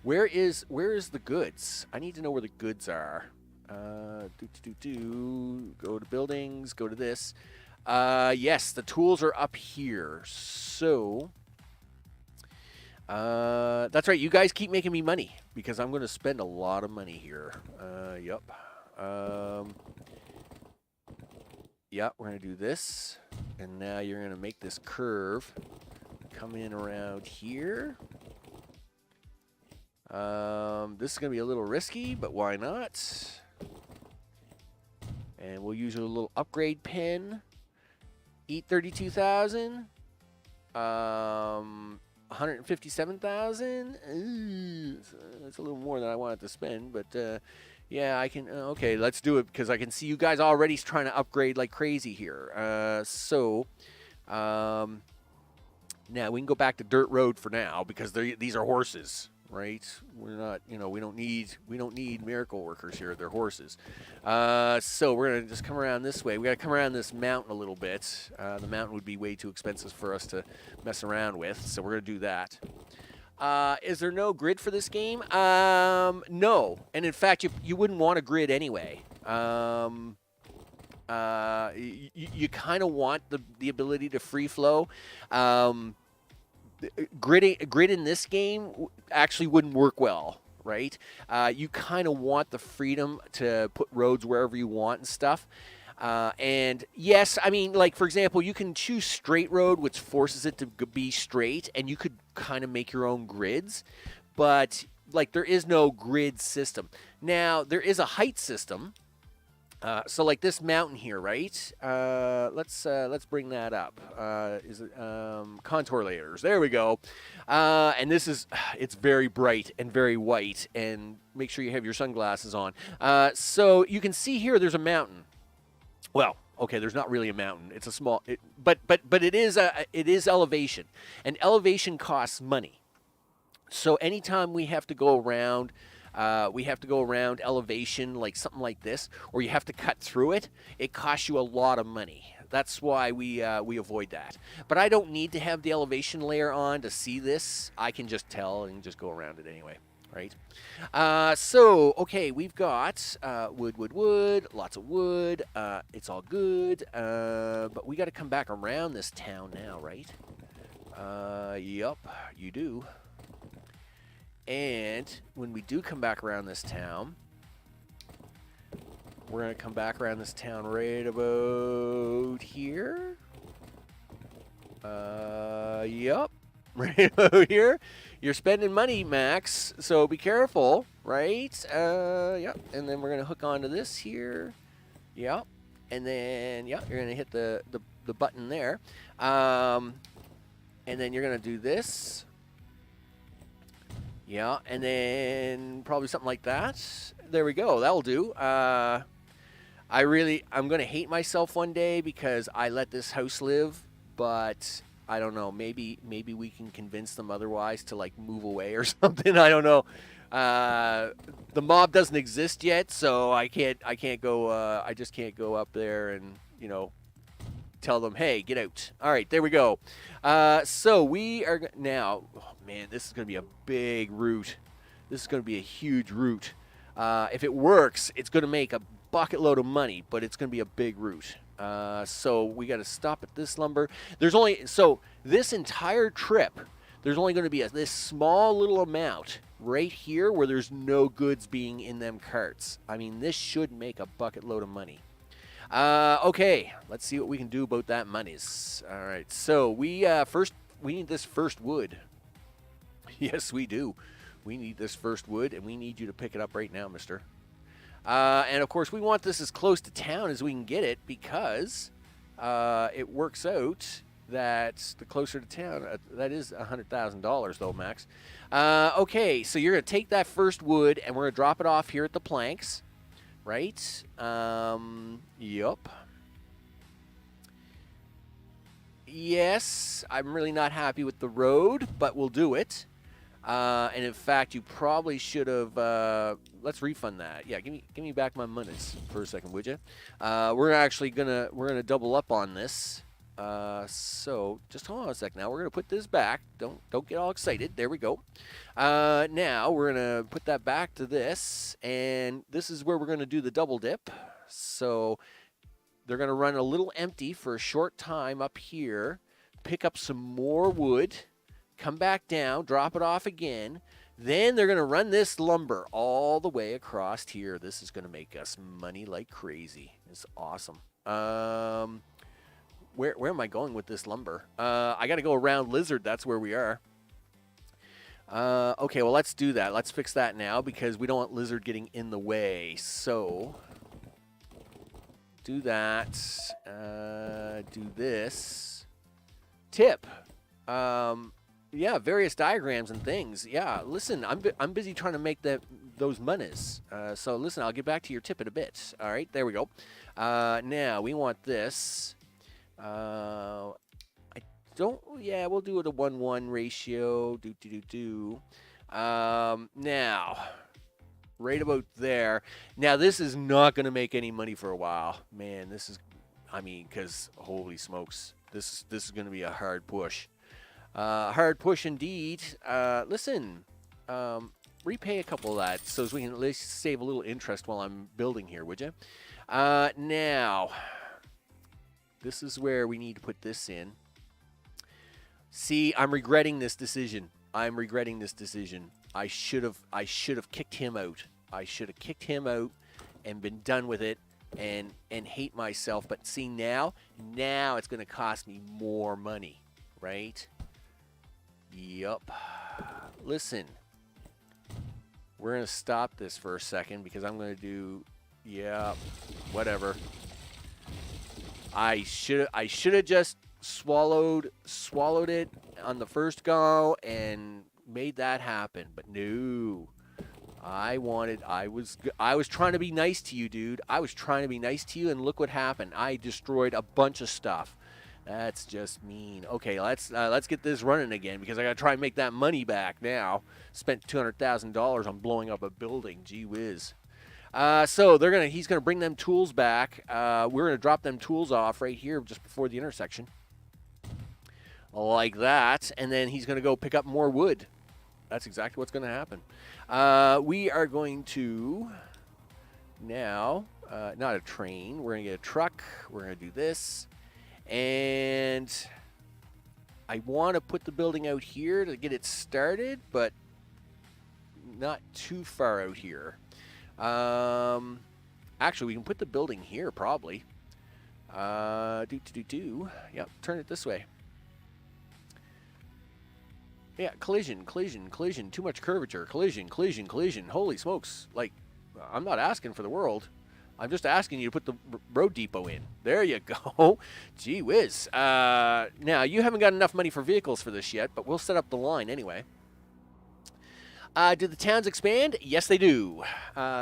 Where is the goods? I need to know where the goods are. Go to buildings, go to this. Yes, the tools are up here. So, that's right. You guys keep making me money because I'm going to spend a lot of money here. Yep. Yeah, we're going to do this. And now you're going to make this curve come in around here. This is going to be a little risky, but why not? And we'll use a little upgrade pin. Eat 32,000. 157,000. That's a little more than I wanted to spend, but yeah, I can. Okay, let's do it because I can see you guys already trying to upgrade like crazy here. Now we can go back to dirt road for now because these are horses. Right, we're not. We don't need miracle workers here. They're horses. So we're gonna just come around this way. We gotta come around this mountain a little bit. The mountain would be way too expensive for us to mess around with. So we're gonna do that. Is there no grid for this game? No. And in fact, you wouldn't want a grid anyway. You kind of want the ability to free flow. Grid in this game actually wouldn't work well, right? You kind of want the freedom to put roads wherever you want and stuff. And yes, I mean, like for example, you can choose straight road, which forces it to be straight, and you could kind of make your own grids. But like there is no grid system. Now there is a height system. So like this mountain here, right? Let's bring that up. Is it contour layers? There we go. And it's very bright and very white. And make sure you have your sunglasses on. So you can see here, there's a mountain. Well, okay, there's not really a mountain. It's a small, but it is elevation, and elevation costs money. So anytime we have to go around. Elevation, like something like this, or you have to cut through it. It costs you a lot of money. That's why we avoid that. But I don't need to have the elevation layer on to see this. I can just tell and just go around it anyway, right? So, okay, we've got wood, lots of wood. It's all good. But we got to come back around this town now, right? Yup, you do. And when we do come back around this town, we're going to come back around this town right about here. Yep. Right about here. You're spending money, Max, so be careful, right? Yep. And then we're going to hook onto this here. Yep. And then, yep, you're going to hit the button there. And then you're going to do this. Yeah, and then probably something like that. There we go. That'll do. I'm going to hate myself one day because I let this house live, but I don't know. Maybe we can convince them otherwise to like move away or something. I don't know. The mob doesn't exist yet, so I can't go. I just can't go up there and tell them, hey, get out. All right, there we go. So we are now. Oh man, this is going to be a big route. This is going to be a huge route. If it works, it's going to make a bucket load of money, but it's going to be a big route. So we got to stop at this lumber. So this entire trip, there's only going to be this small little amount right here where there's no goods being in them carts. I mean, this should make a bucket load of money. Okay, let's see what we can do about that monies. All right, so we need this first wood. Yes, we do. We need this first wood, and we need you to pick it up right now, mister. And, of course, we want this as close to town as we can get it because it works out that the closer to town, that is $100,000, though, Max. Okay, so you're going to take that first wood, and we're going to drop it off here at the planks, right? Yup. Yes, I'm really not happy with the road, but we'll do it. And in fact, you probably should have. Let's refund that. Yeah, give me back my monies for a second, would you? We're actually gonna double up on this. So just hold on a sec. Now we're gonna put this back. Don't get all excited. There we go. Now we're gonna put that back to this, and this is where we're gonna do the double dip. So they're gonna run a little empty for a short time up here, pick up some more wood. Come back down, drop it off again. Then they're going to run this lumber all the way across here. This is going to make us money like crazy. It's awesome. Where am I going with this lumber? I got to go around Lizard. That's where we are. Okay, well, let's do that. Let's fix that now because we don't want Lizard getting in the way. So, do that. Do this. Tip. Yeah, various diagrams and things. Yeah, listen, I'm busy trying to make those monies. So listen, I'll get back to your tip in a bit. All right, there we go. Now we want this. Yeah, we'll do it a 1-1 ratio. Now, right about there. Now this is not going to make any money for a while, man. Because holy smokes, this is going to be a hard push. Hard push indeed. Listen, repay a couple of that so as we can at least save a little interest while I'm building here, would you? Now, this is where we need to put this in. See, I'm regretting this decision. I should have kicked him out. I should have kicked him out and been done with it and hate myself. But see, now it's going to cost me more money, right? Yup. Listen, we're going to stop this for a second because I'm going to do, yeah, whatever. I should have just swallowed it on the first go and made that happen, but no. I was trying to be nice to you, dude. I was trying to be nice to you, and look what happened. I destroyed a bunch of stuff. That's just mean. Okay, let's get this running again because I got to try and make that money back now. Spent $200,000 on blowing up a building. Gee whiz. So he's gonna bring them tools back. We're gonna drop them tools off right here just before the intersection, like that, and then he's gonna go pick up more wood. That's exactly what's gonna happen. We are going to now not a train. We're gonna get a truck. We're gonna do this. And I want to put the building out here to get it started, but not too far out here. Actually, we can put the building here probably. Yep, turn it this way. Yeah, collision. Too much curvature. Collision. Holy smokes. Like, I'm not asking for the world. I'm just asking you to put the road depot in. There you go. Gee whiz. Now, you haven't got enough money for vehicles for this yet, but we'll set up the line anyway. Do the towns expand? Yes, they do.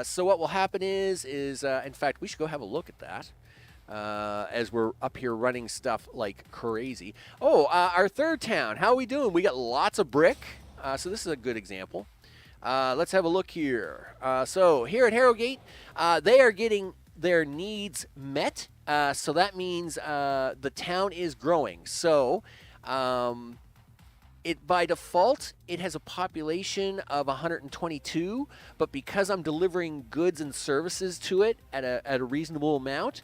So what will happen is in fact, we should go have a look at that as we're up here running stuff like crazy. Oh, our third town. How are we doing? We got lots of brick. So this is a good example. Let's have a look here. So here at Harrogate, they are getting their needs met. So that means the town is growing. So it by default, it has a population of 122, but because I'm delivering goods and services to it at a reasonable amount,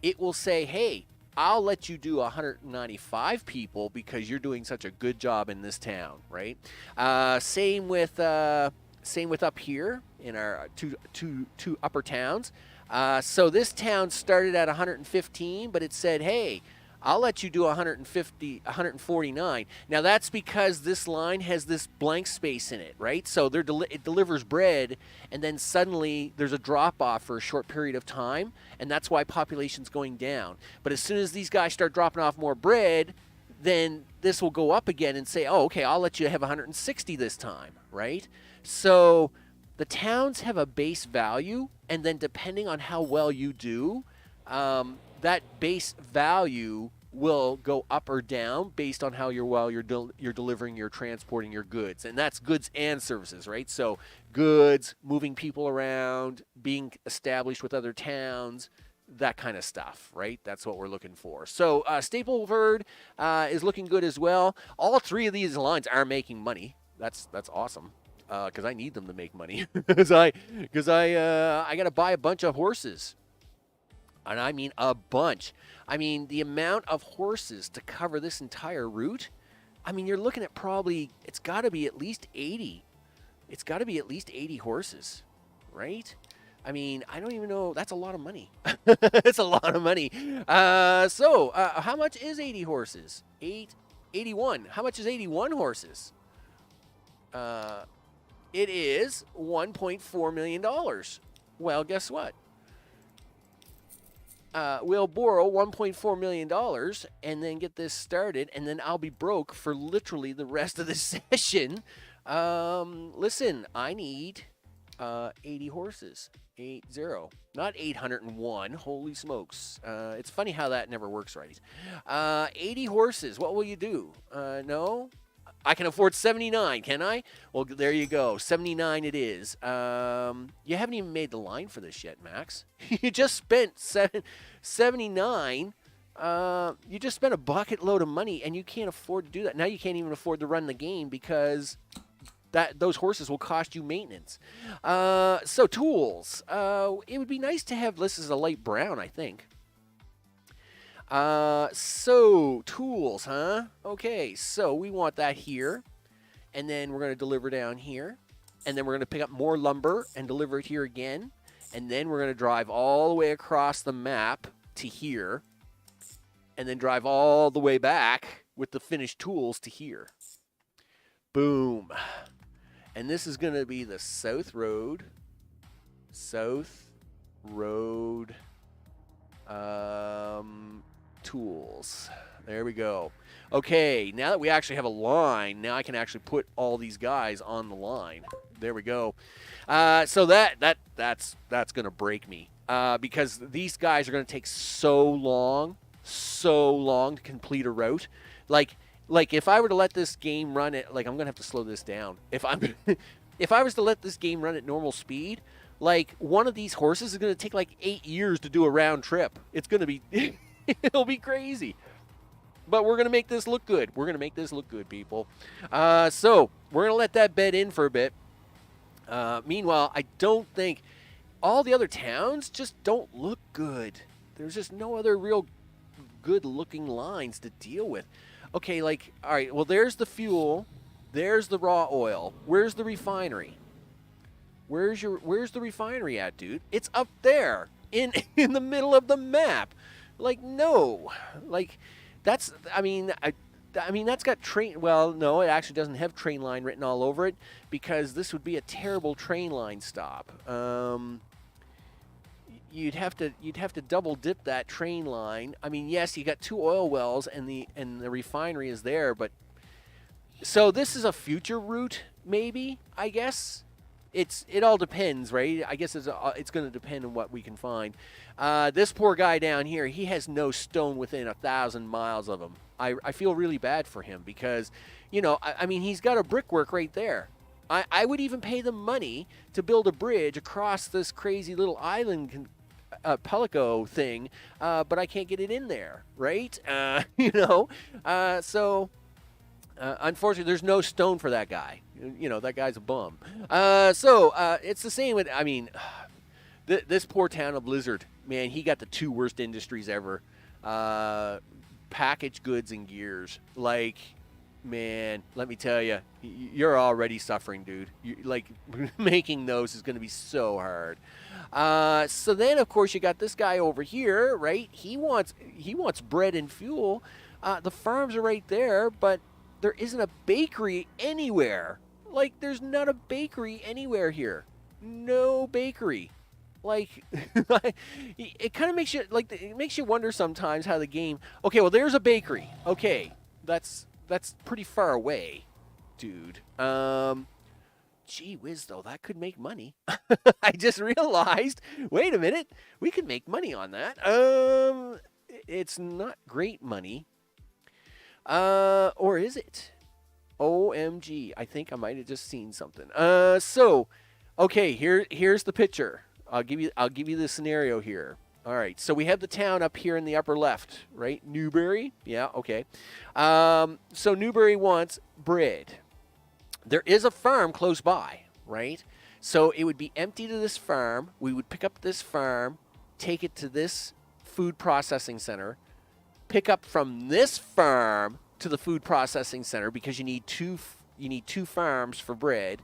it will say, hey, I'll let you do 195 people because you're doing such a good job in this town, right? Same with up here in our two upper towns. So this town started at 115, but it said, hey, I'll let you do 149. Now that's because this line has this blank space in it, right? So it delivers bread, and then suddenly there's a drop off for a short period of time, and that's why population's going down. But as soon as these guys start dropping off more bread, then this will go up again and say, oh, okay, I'll let you have 160 this time, right? So the towns have a base value, and then depending on how well you do, that base value will go up or down based on how you're delivering, you're transporting your goods. And that's goods and services, right? So goods, moving people around, being established with other towns, that kind of stuff, right? That's what we're looking for. So Stapleford is looking good as well. All three of these lines are making money. That's awesome. Because I need them to make money. Because I got to buy a bunch of horses. And I mean a bunch. I mean, the amount of horses to cover this entire route, I mean, you're looking at probably, it's got to be at least 80. It's got to be at least 80 horses, right? I mean, I don't even know. That's a lot of money. It's a lot of money. So how much is 80 horses? 81. How much is 81 horses? It is $1.4 million. Well, guess what? We'll borrow $1.4 million and then get this started, and then I'll be broke for literally the rest of the session. Listen, I need 80 horses. 80. Not 801. Holy smokes. It's funny how that never works right. 80 horses. What will you do? No? I can afford 79, can I? Well, there you go. 79 it is. You haven't even made the line for this yet, Max. You just spent 79. You just spent a bucket load of money, and you can't afford to do that. Now you can't even afford to run the game because those horses will cost you maintenance. So tools. It would be nice to have, this is a light brown, I think. So tools, huh? Okay, so we want that here, and then we're going to deliver down here, and then we're going to pick up more lumber and deliver it here again, and then we're going to drive all the way across the map to here, and then drive all the way back with the finished tools to here. Boom. And this is going to be the South Road. Tools. There we go. Okay, now that we actually have a line, now I can actually put all these guys on the line. There we go. So that's going to break me because these guys are going to take so long to complete a route. Like if I were to let this game run at, like, I'm going to have to slow this down. If I was to let this game run at normal speed, like, one of these horses is going to take like 8 years to do a round trip. It's going to be it'll be crazy. But we're going to make this look good. We're going to make this look good, people. So we're going to let that bed in for a bit. Meanwhile, I don't think all the other towns just don't look good. There's just no other real good-looking lines to deal with. Okay, like, all right, well, there's the fuel. There's the raw oil. Where's the refinery? Where's the refinery at, dude? It's up there in the middle of the map. Like, no. Like, that's, I mean, that's got train, well, no, it actually doesn't have train line written all over it because this would be a terrible train line stop. you'd have to double dip that train line. I mean, yes, you got 2 oil wells and the refinery is there, but so this is a future route, maybe, I guess. It all depends, right? I guess it's going to depend on what we can find. This poor guy down here, he has no stone within 1,000 miles of him. I feel really bad for him because, I mean, he's got a brickwork right there. I would even pay them money to build a bridge across this crazy little island Pelico thing, but I can't get it in there, right? So unfortunately, there's no stone for that guy. That guy's a bum. It's the same with, I mean, this poor town of Blizzard, man, he got the 2 worst industries ever. Packaged goods and gears. Like, man, let me tell you, you're already suffering, dude. Making those is going to be so hard. So then, of course, you got this guy over here, right? He wants bread and fuel. The farms are right there, but there isn't a bakery anywhere. Like, there's not a bakery anywhere here. No bakery. Like, it kind of makes you wonder sometimes how the game. Okay, well, there's a bakery. Okay, that's pretty far away, dude. Gee whiz, though, that could make money. I just realized. Wait a minute, we could make money on that. It's not great money. Or is it? OMG, I think I might have just seen something. Okay, here's the picture. I'll give you the scenario here. All right, so we have the town up here in the upper left, right? Newbury? Yeah, okay. So Newbury wants bread. There is a farm close by, right? So it would be empty to this farm. We would pick up this farm, take it to this food processing center, pick up from this farm to the food processing center because you need two farms for bread.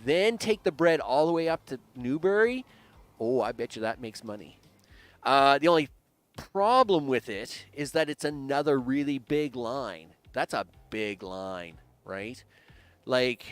Then take the bread all the way up to Newbury. Oh, I bet you that makes money. The only problem with it is that it's another really big line. That's a big line, right? Like,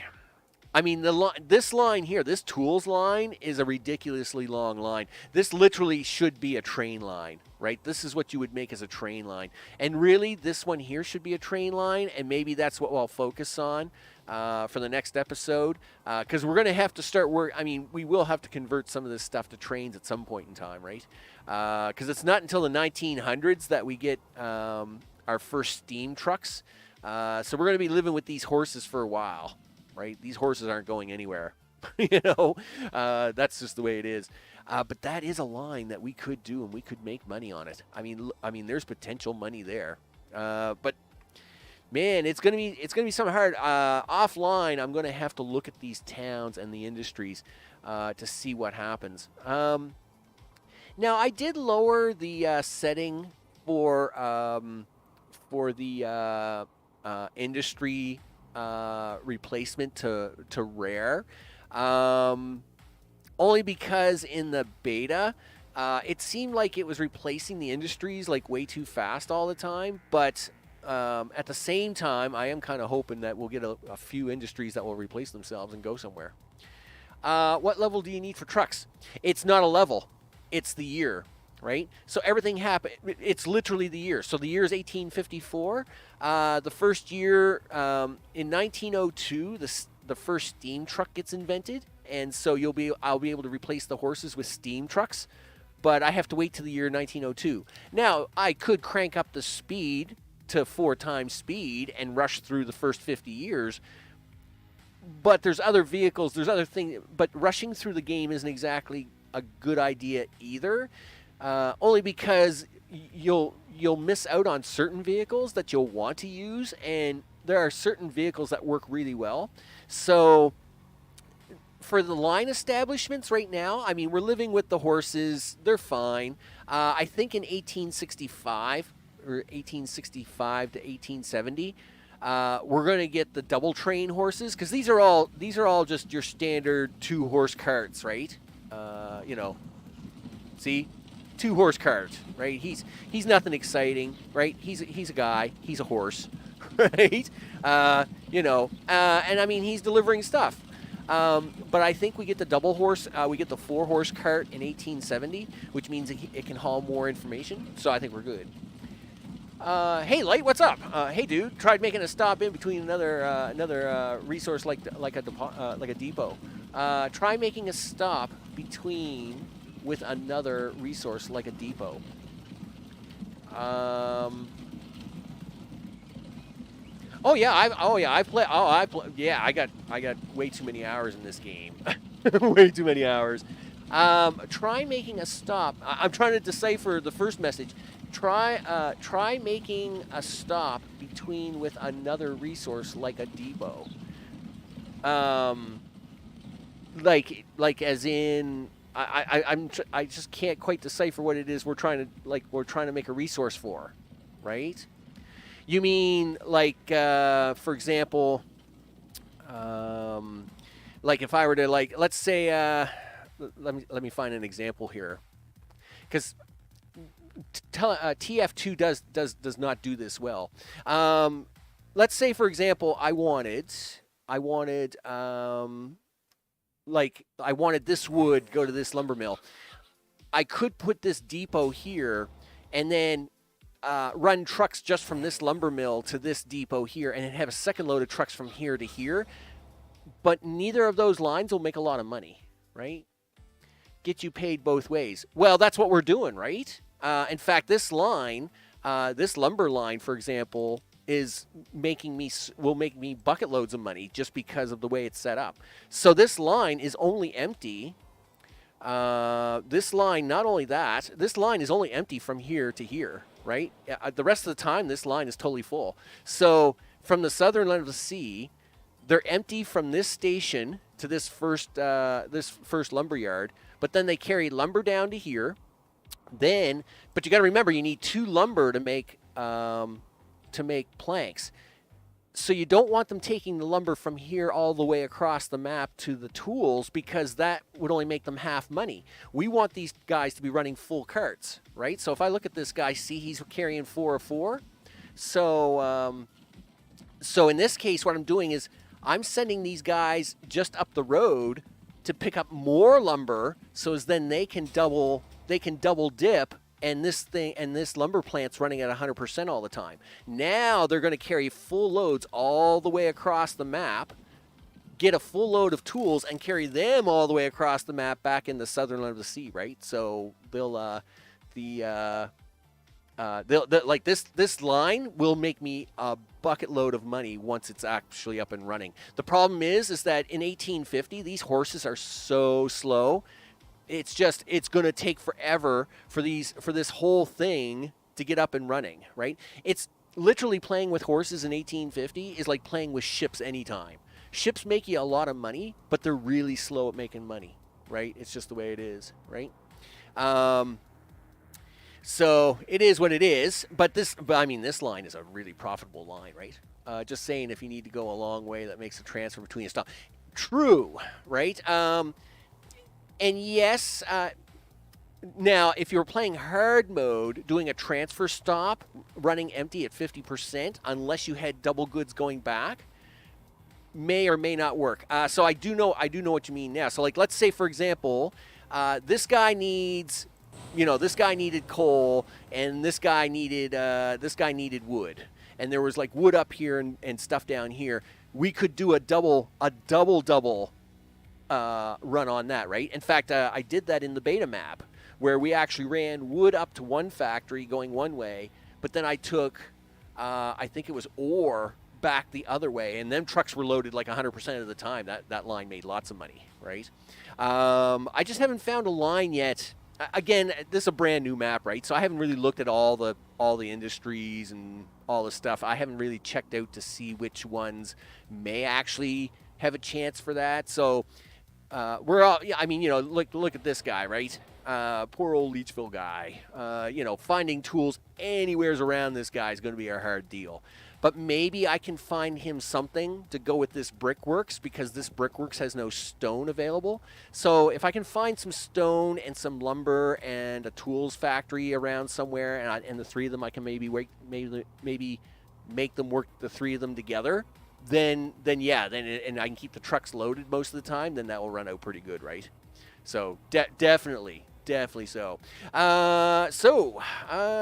I mean, this line here, this tools line, is a ridiculously long line. This literally should be a train line, right? This is what you would make as a train line. And really, this one here should be a train line, and maybe that's what we'll focus on for the next episode. Because we're going to have to start work. I mean, we will have to convert some of this stuff to trains at some point in time, right? Because it's not until the 1900s that we get our first steam trucks. So we're going to be living with these horses for a while. Right? These horses aren't going anywhere. That's just the way it is. But that is a line that we could do, and we could make money on it. I mean, there's potential money there. But man, it's gonna be something hard. Offline, I'm gonna have to look at these towns and the industries to see what happens. Now, I did lower the setting for the industry. Replacement to rare, only because in the beta it seemed like it was replacing the industries like way too fast all the time, but at the same time I am kind of hoping that we'll get a few industries that will replace themselves and go somewhere. What level do you need for trucks? It's not a level, it's the year. Right? So everything happened. It's literally the year. So the year is 1854. The first year, in 1902, the first steam truck gets invented. And so I'll be able to replace the horses with steam trucks. But I have to wait till the year 1902. Now, I could crank up the speed to 4 times speed and rush through the first 50 years. But there's other vehicles, there's other things. But rushing through the game isn't exactly a good idea either. Only because you'll miss out on certain vehicles that you'll want to use, and there are certain vehicles that work really well. So for the line establishments right now, I mean, we're living with the horses. They're fine. I think in 1865 or 1865 to 1870, we're going to get the double train horses, because these are all just your standard 2-horse carts, right? See? 2-horse cart, right? He's nothing exciting, right? He's a guy. He's a horse, right? And I mean, he's delivering stuff. But I think we get the double horse, we get the 4-horse cart in 1870, which means it can haul more information. So I think we're good. Hey, Light, what's up? Hey, dude, tried making a stop in between another resource like a depot. Try making a stop between with another resource like a depot. Oh yeah, I got way too many hours in this game. Way too many hours. Try making a stop. I'm trying to decipher the first message. Try making a stop between with another resource like a depot. Like as in I just can't quite decipher what it is we're trying to make a resource for, right? You mean like for example, like if I were to let's say let me find an example here, because TF2 does not do this well. Let's say for example I wanted this wood go to this lumber mill. I could put this depot here and then run trucks just from this lumber mill to this depot here and then have a second load of trucks from here to here. But neither of those lines will make a lot of money, right? Get you paid both ways. Well, that's what we're doing, right? In fact, this line, this lumber line, for example, will make me bucket loads of money just because of the way it's set up. So this line is only empty. This line, not only that, this line is only empty from here to here, right? The rest of the time, this line is totally full. So from the southern end of the sea, they're empty from this station to this first lumber yard, but then they carry lumber down to here. But you got to remember, you need 2 lumber to make planks. So you don't want them taking the lumber from here all the way across the map to the tools, because that would only make them half money. We want these guys to be running full carts, right? So if I look at this guy, see he's carrying 4 of 4. So in this case, what I'm doing is I'm sending these guys just up the road to pick up more lumber, so as then they can double dip. And this lumber plant's running at 100% all the time. Now they're going to carry full loads all the way across the map, get a full load of tools, and carry them all the way across the map back in the southern end of the sea, right? So this line will make me a bucket load of money once it's actually up and running. The problem is that in 1850 these horses are so slow. It's going to take forever for this whole thing to get up and running, right? It's literally playing with horses in 1850 is like playing with ships anytime. Ships make you a lot of money, but they're really slow at making money, right? It's just the way it is, right? So it is what it is. But this line is a really profitable line, right? Just saying, if you need to go a long way, that makes a transfer between a stop. True, right? And yes, now if you're playing hard mode, doing a transfer stop, running empty at 50%, unless you had double goods going back, may or may not work. So I do know what you mean now. So let's say for example, this guy needed coal, and this guy needed wood, and there was wood up here and stuff down here. We could do a double run on that, right? In fact, I did that in the beta map, where we actually ran wood up to one factory going one way, but then I took, I think it was ore back the other way, and them trucks were loaded 100% of the time. That line made lots of money, right? I just haven't found a line yet. Again, this is a brand new map, right? So I haven't really looked at all the industries and all the stuff. I haven't really checked out to see which ones may actually have a chance for that. So we're all, look at this guy, right? Poor old Leachville guy. Finding tools anywheres around this guy is going to be a hard deal. But maybe I can find him something to go with this Brickworks, because this Brickworks has no stone available. So if I can find some stone and some lumber and a tools factory around somewhere, and the 3 of them, I can maybe make them work, the 3 of them together, and I can keep the trucks loaded most of the time, then that will run out pretty good, right? So definitely so.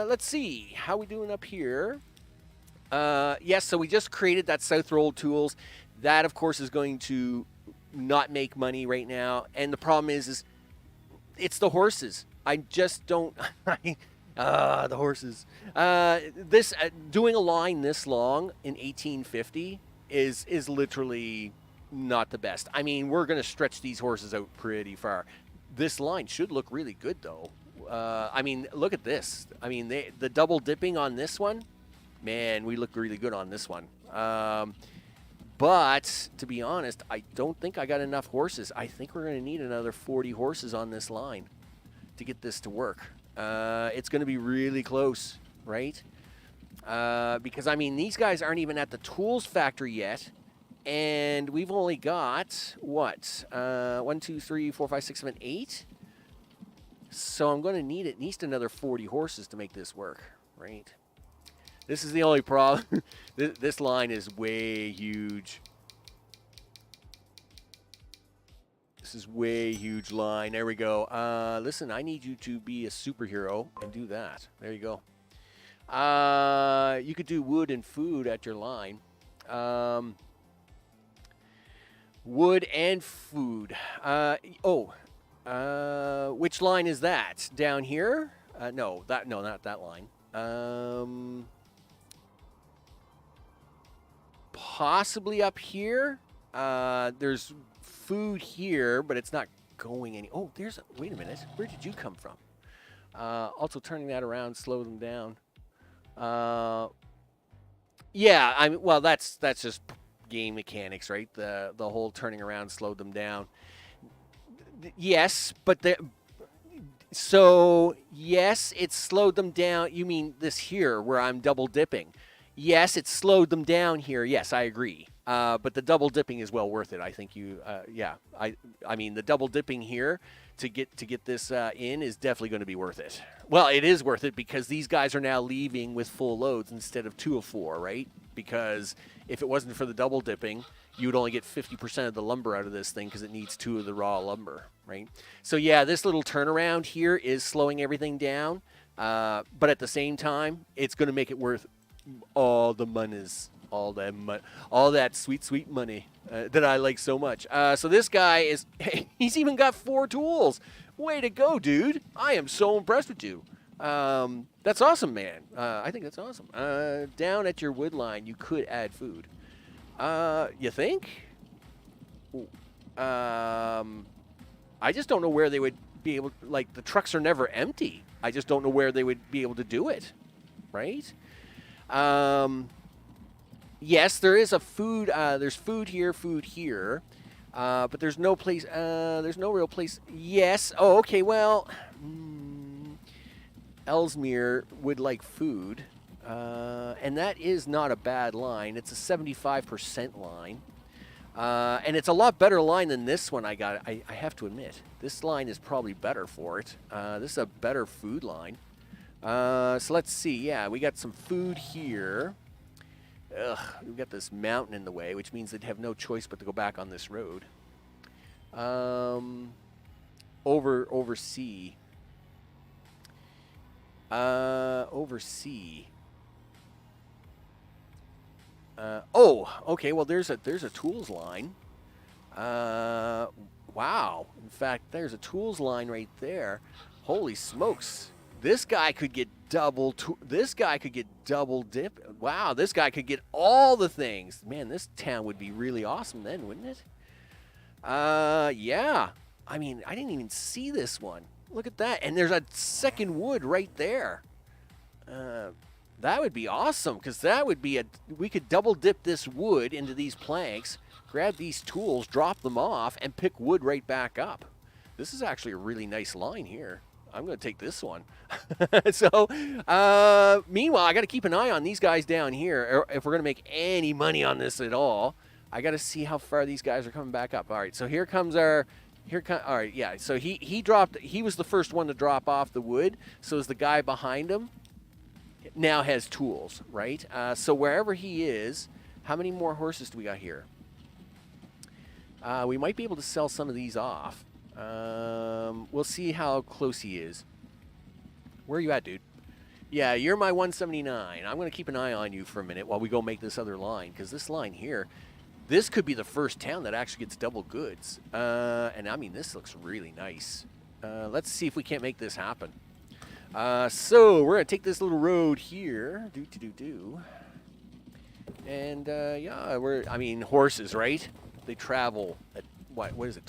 Let's see how we doing up here. Yes, so we just created that South Roll Tools. That, of course, is going to not make money right now. And the problem is it's the horses. I just don't. The horses. Doing a line this long in 1850 is literally not the best. I mean, we're going to stretch these horses out pretty far. This line should look really good, though. I mean, look at this. I mean, the double dipping on this one, man, we look really good on this one. But to be honest, I don't think I got enough horses. I think we're going to need another 40 horses on this line to get this to work. It's going to be really close, right? Because, I mean, these guys aren't even at the tools factory yet. And we've only got, what, 1, 2, 3, 4, 5, 6, 7, 8? So I'm going to need at least another 40 horses to make this work, right? This is the only problem. This line is way huge. This is way huge line. There we go. Listen, I need you to be a superhero and do that. There you go. You could do wood and food at your line. Wood and food. Which line is that? Down here? No, not that line. Possibly up here. There's food here, but it's not going any. Oh, wait a minute. Where did you come from? Also turning that around, slow them down. Yeah, well, that's just game mechanics, right? The whole turning around slowed them down. Yes, but yes, it slowed them down. You mean this here where I'm double dipping? Yes, it slowed them down here. Yes, I agree. But the double dipping is well worth it. I think I mean the double dipping here to get this in is definitely going to be worth it. Well, it is worth it because these guys are now leaving with full loads instead of 2 of 4, right? Because if it wasn't for the double dipping, you would only get 50% of the lumber out of this thing because it needs 2 of the raw lumber, right? So yeah, this little turnaround here is slowing everything down, but at the same time, it's going to make it worth all the monies. All that sweet money that I like so much. So this guy he's even got 4 tools. Way to go, dude. I am so impressed with you. That's awesome, man. I think that's awesome. Down at your wood line, you could add food. You think? I just don't know where they would be able, like, the trucks are never empty. I just don't know where they would be able to do it, right? Yes, there is a food. There's food here, but there's no place. There's no real place. Yes. Oh, okay. Well, Ellesmere would like food, and that is not a bad line. It's a 75% line, and it's a lot better line than this one I got. I have to admit, this line is probably better for it. This is a better food line. So let's see. Yeah, we got some food here. Ugh, we've got this mountain in the way, which means they'd have no choice but to go back on this road. Oversee. Okay. Well, there's a tools line. Wow. In fact, there's a tools line right there. Holy smokes! This guy could get double dip. Wow, this guy could get all the things. Man, this town would be really awesome then, wouldn't it? Yeah. I mean, I didn't even see this one. Look at that. And there's a second wood right there. That would be awesome because that would be we could double dip this wood into these planks, grab these tools, drop them off, and pick wood right back up. This is actually a really nice line here. I'm going to take this one. So, meanwhile, I got to keep an eye on these guys down here. If we're going to make any money on this at all, I got to see how far these guys are coming back up. All right, so all right, yeah. So he was the first one to drop off the wood. So is the guy behind him now has tools, right? So wherever he is, How many more horses do we got here? We might be able to sell some of these off. We'll see how close he is. Where are you at, dude? Yeah, you're my 179. I'm going to keep an eye on you for a minute while we go make this other line, because this line here, this could be the first town that actually gets double goods. And I mean, this looks really nice. Let's see if we can't make this happen. So we're going to take this little road here. And yeah, I mean, horses, right? They travel at, what is it,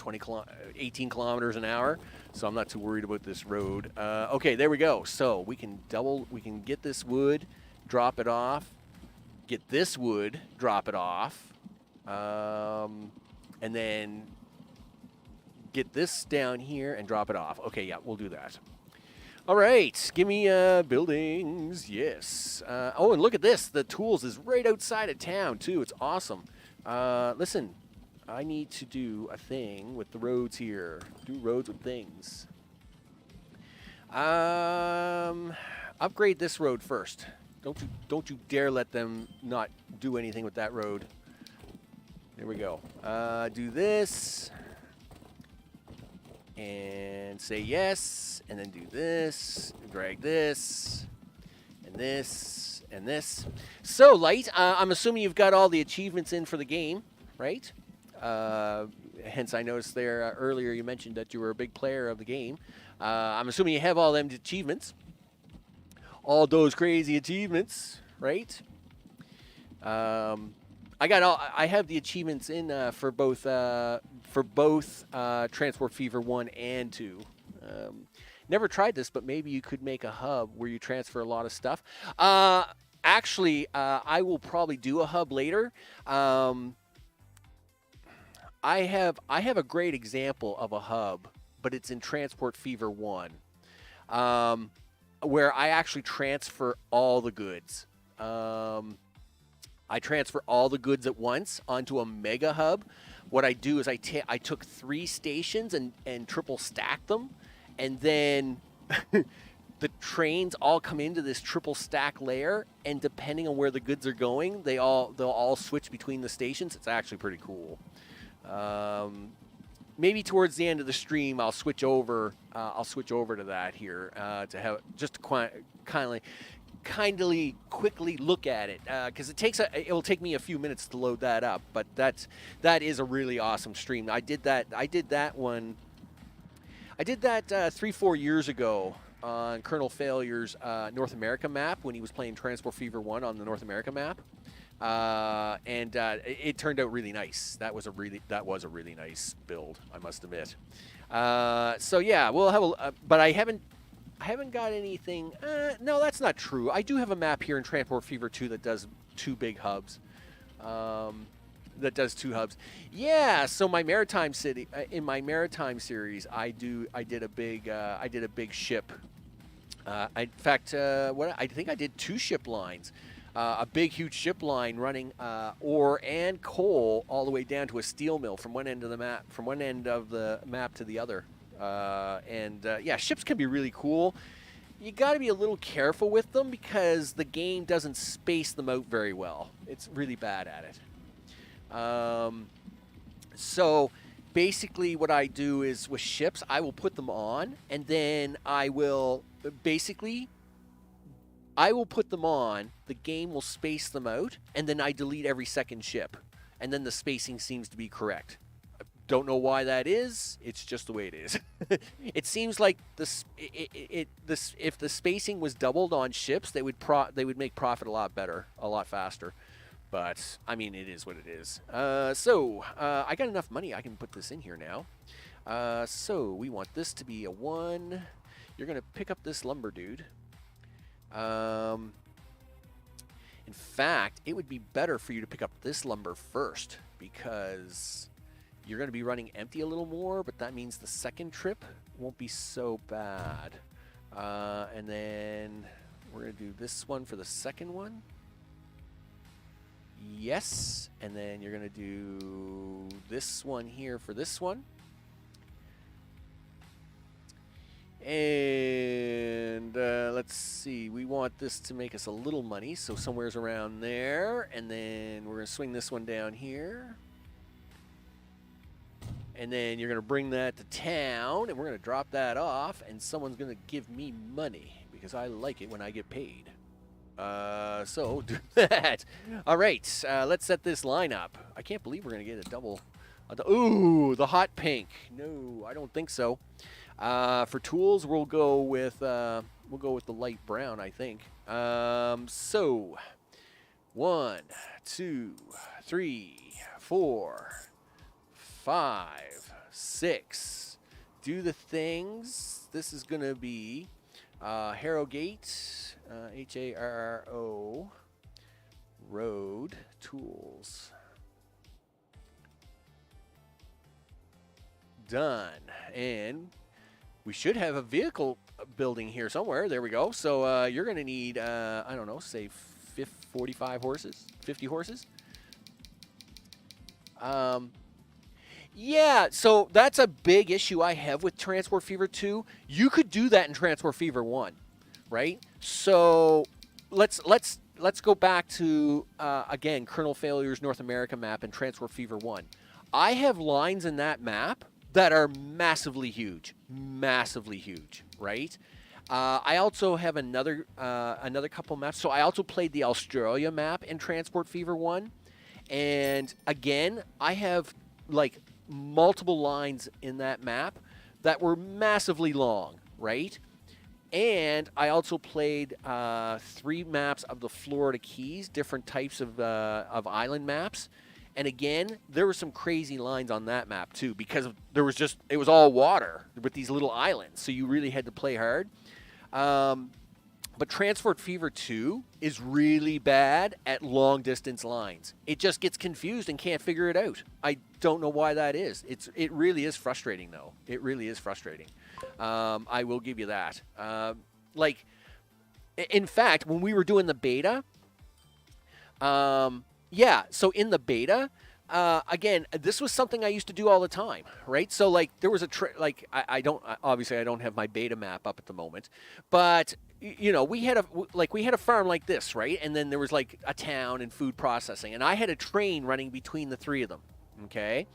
18 kilometers an hour. So I'm not too worried about this road. Okay, there we go. So we can get this wood, drop it off, get this wood, drop it off, and then get this down here and drop it off. Okay, yeah, we'll do that. All right, give me buildings. Yes. Oh, and look at this. The tools is right outside of town, too. It's awesome. Listen, I need to do a thing with the roads here. Do roads with things. Upgrade this road first. Don't you dare let them not do anything with that road. There we go. Do this. And say yes, and then do this, drag this, and this, and this. So, Light, I'm assuming you've got all the achievements in for the game, right? Hence, I noticed there earlier you mentioned that you were a big player of the game. I'm assuming you have all them achievements. All those crazy achievements, right? I have the achievements in for both Transport Fever 1 and 2. Never tried this, but maybe you could make a hub where you transfer a lot of stuff. Actually, I will probably do a hub later. I have a great example of a hub, but it's in Transport Fever 1, where I actually transfer all the goods. I transfer all the goods at once onto a mega hub. What I do is I took 3 stations and triple stacked them, and then the trains all come into this triple stack layer, and depending on where the goods are going, they'll all switch between the stations. It's actually pretty cool. Maybe towards the end of the stream, I'll switch over to that here to have just kindly quickly look at it, because it will take me a few minutes to load that up, but that is a really awesome stream. I did that 3-4 years ago on Colonel Failure's North America map when he was playing Transport Fever 1 on the North America map, and it turned out really nice. That was a really nice build, I must admit. So yeah, we'll have but I haven't got anything. No, that's not true. I do have a map here in Transport Fever 2 that does 2 big hubs. That does 2 hubs. Yeah. So my maritime city in my maritime series, I did a big ship. In fact, I think I did 2 ship lines. A big, huge ship line running ore and coal all the way down to a steel mill from one end of the map to the other. Yeah, ships can be really cool. You got to be a little careful with them because the game doesn't space them out very well. It's really bad at it. So basically what I do is with ships, I will put them on, and then I will put them on, the game will space them out, and then I delete every second ship. And then the spacing seems to be correct. Don't know why that is. It's just the way it is. It seems like if the spacing was doubled on ships, they would make profit a lot better, a lot faster. But I mean, it is what it is. So I got enough money. I can put this in here now. So we want this to be a 1. You're gonna pick up this lumber, dude. In fact, it would be better for you to pick up this lumber first because you're going to be running empty a little more, but that means the second trip won't be so bad. And then we're going to do this one for the second one. Yes. And then you're going to do this one here for this one. And let's see. We want this to make us a little money, so somewhere's around there. And then we're going to swing this one down here. And then you're going to bring that to town, and we're going to drop that off, and someone's going to give me money because I like it when I get paid. So do that. All right, let's set this line up. I can't believe we're going to get a double. Ooh, the hot pink. No, I don't think so. For tools, we'll go with the light brown, I think. So 1, 2, 3, 4, 5, 6. Do the things. This is gonna be Harrogate, Harro, road tools. Done. And we should have a vehicle building here somewhere. There we go. So you're going to need, I don't know, say 45 horses, 50 horses. Yeah, so that's a big issue I have with Transport Fever 2. You could do that in Transport Fever 1, right? So let's go back to, again, Colonel Failure's North America map and Transport Fever 1. I have lines in that map that are massively huge, right? I also have another couple maps. So I also played the Australia map in Transport Fever 1. And again, I have like multiple lines in that map that were massively long, right? And I also played 3 maps of the Florida Keys, different types of island maps. And again, there were some crazy lines on that map too, because it was all water with these little islands. So you really had to play hard. But Transport Fever 2 is really bad at long distance lines. It just gets confused and can't figure it out. I don't know why that is. It really is frustrating though. It really is frustrating. I will give you that. Like, in fact, when we were doing the beta, yeah, so in the beta, again, this was something I used to do all the time, right? So like there was I don't have my beta map up at the moment, but you know, we had a farm like this, right? And then there was like a town and food processing, and I had a train running between the 3 of them, okay?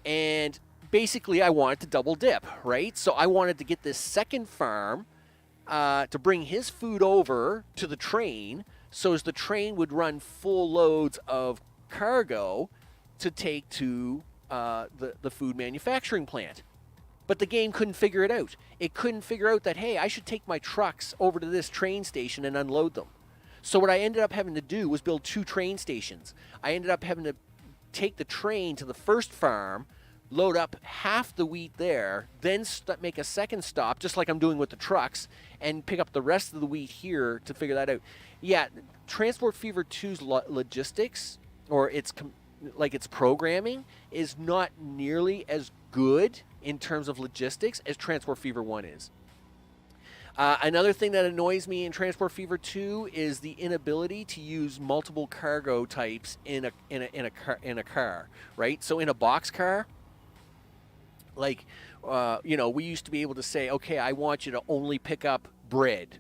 And basically I wanted to double dip, right? So I wanted to get this second farm to bring his food over to the train, so as the train would run full loads of cargo to take to the food manufacturing plant. But the game couldn't figure it out. It couldn't figure out that, hey, I should take my trucks over to this train station and unload them. So what I ended up having to do was build 2 train stations. I ended up having to take the train to the first farm, load up half the wheat there, then make a second stop, just like I'm doing with the trucks, and pick up the rest of the wheat here to figure that out. Yeah, Transport Fever 2's logistics, or its programming, is not nearly as good in terms of logistics as Transport Fever 1 is. Another thing that annoys me in Transport Fever 2 is the inability to use multiple cargo types in a car, right? So in a box car, like, you know, we used to be able to say, okay, I want you to only pick up bread,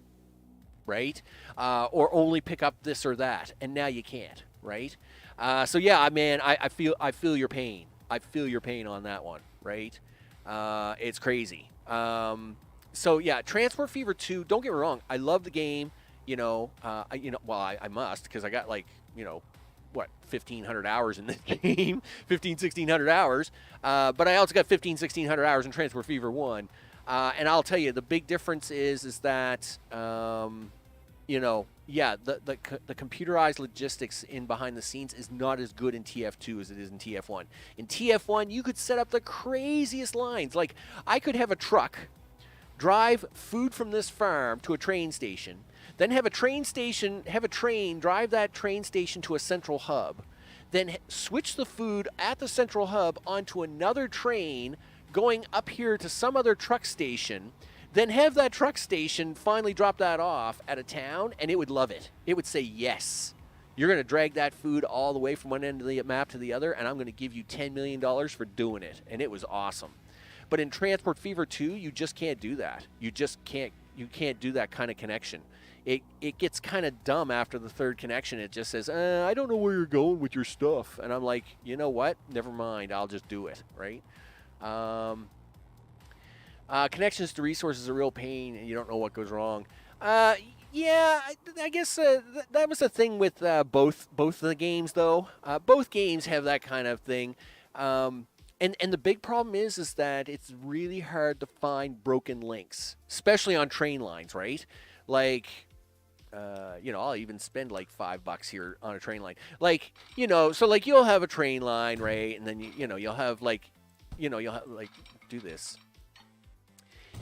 right? Or only pick up this or that, and now you can't, right? So yeah, man, I feel your pain. I feel your pain on that one, right? It's crazy. So yeah, Transport Fever 2. Don't get me wrong, I love the game. You know, I must, because I got like, you know, what, 1,500 hours in this game, 1,600 hours. But I also got 1,600 hours in Transport Fever 1. And I'll tell you, the big difference is that, you know, yeah, the computerized logistics in behind the scenes is not as good in TF2 as it is in TF1. In TF1, you could set up the craziest lines. Like, I could have a truck drive food from this farm to a train station, then have a train drive that train station to a central hub, then switch the food at the central hub onto another train going up here to some other truck station, then have that truck station finally drop that off at a town, and it would love it. It would say, yes, you're going to drag that food all the way from one end of the map to the other, and I'm going to give you $10 million for doing it. And it was awesome. But in Transport Fever 2, you just can't do that. You can't do that kind of connection. It gets kind of dumb after the third connection. It just says, I don't know where you're going with your stuff. And I'm like, you know what? Never mind. I'll just do it, right? Connections to resources are a real pain, and you don't know what goes wrong. Yeah, I guess that was the thing with both of the games, though. Both games have that kind of thing. And the big problem is that it's really hard to find broken links, especially on train lines, right? Like, I'll even spend like $5 here on a train line. Like, so like you'll have a train line, right? And then you'll have do this.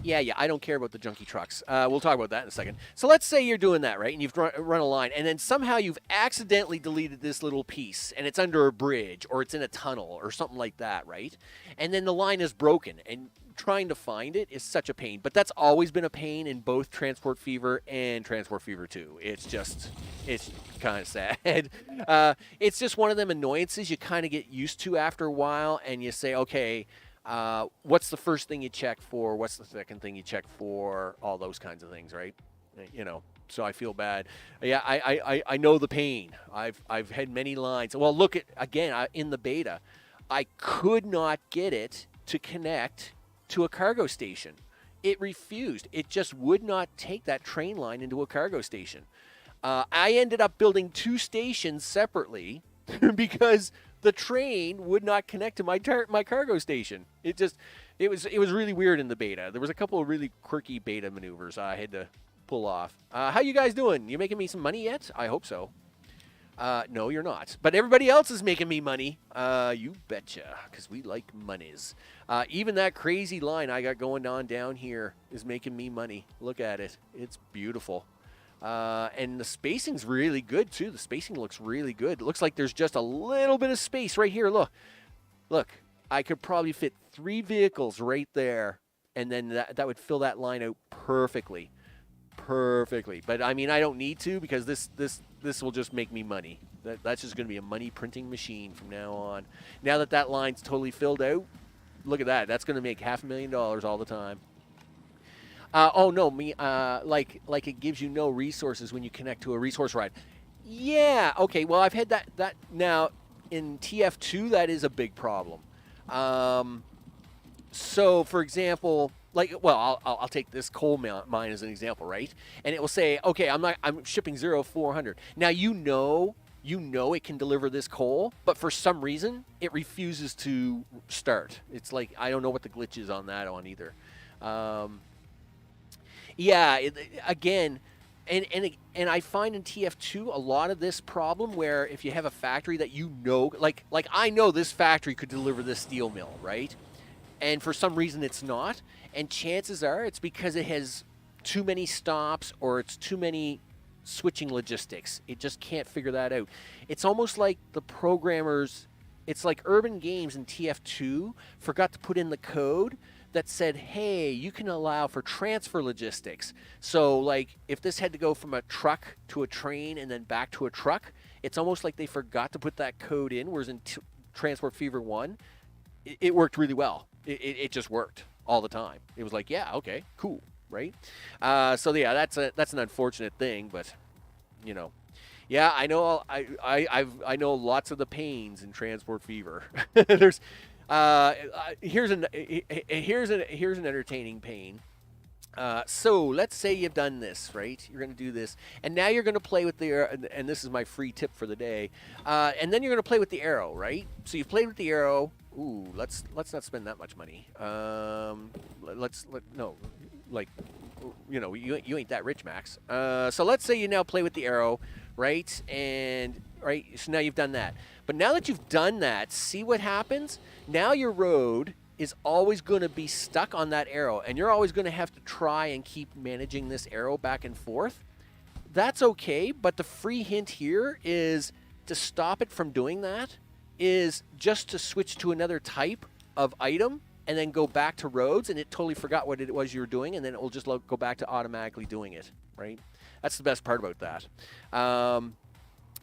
Yeah, I don't care about the junky trucks. We'll talk about that in a second. So let's say you're doing that, right? And you've run a line, and then somehow you've accidentally deleted this little piece, and it's under a bridge, or it's in a tunnel, or something like that, right? And then the line is broken, and trying to find it is such a pain. But that's always been a pain in both Transport Fever and Transport Fever 2. It's kind of sad. It's just one of them annoyances you kind of get used to after a while, and you say, okay, what's the first thing you check for? What's the second thing you check for? All those kinds of things, right? So I feel bad. Yeah, I know the pain. I've had many lines. Well, look at, again, in the beta, I could not get it to connect to a cargo station. It refused. It just would not take that train line into a cargo station. I ended up building 2 stations separately because the train would not connect to my cargo station. It was really weird in the beta. There was a couple of really quirky beta maneuvers I had to pull off. How you guys doing? You making me some money yet? I hope so. No, you're not. But everybody else is making me money. You betcha, because we like monies. Even that crazy line I got going on down here is making me money. Look at it. It's beautiful. And the spacing's really good, too. The spacing looks really good. It looks like there's just a little bit of space right here. Look. I could probably fit 3 vehicles right there, and then that would fill that line out perfectly. But, I mean, I don't need to because this will just make me money. That's just going to be a money printing machine from now on. Now that line's totally filled out, look at that. That's going to make $500,000 all the time. Like it gives you no resources when you connect to a resource ride. Yeah, okay, well, I've had that now in TF2, that is a big problem. So, for example, I'll take this coal mine as an example, right? And it will say, okay, I'm shipping 0400. Now, you know it can deliver this coal, but for some reason, it refuses to start. It's like, I don't know what the glitch is on that one either. Again, and I find in TF2 a lot of this problem where if you have a factory that like I know this factory could deliver this steel mill, right? And for some reason it's not, and chances are it's because it has too many stops or it's too many switching logistics. It just can't figure that out. It's almost like the programmers, it's like Urban Games in TF2 forgot to put in the code that said, hey, you can allow for transfer logistics. So, like, if this had to go from a truck to a train and then back to a truck, it's almost like they forgot to put that code in, whereas in Transport Fever 1, it worked really well. It just worked all the time. It was like, yeah, okay, cool, right? So, yeah, that's an unfortunate thing, but, yeah, I know I know lots of the pains in Transport Fever. There's... here's an entertaining pain. So let's say you've done this, right? You're going to do this, and now you're going to play with the and this is my free tip for the day. And then you're going to play with the arrow, right? So you've played with the arrow. Ooh, let's not spend that much money. You ain't that rich, Max. So let's say you now play with the arrow, right? And so now you've done that. But now that you've done that, see what happens? Now your road is always going to be stuck on that arrow, and you're always going to have to try and keep managing this arrow back and forth. That's okay, but the free hint here is to stop it from doing that is just to switch to another type of item and then go back to roads, and it totally forgot what it was you were doing, and then it will just go back to automatically doing it, right? That's the best part about that.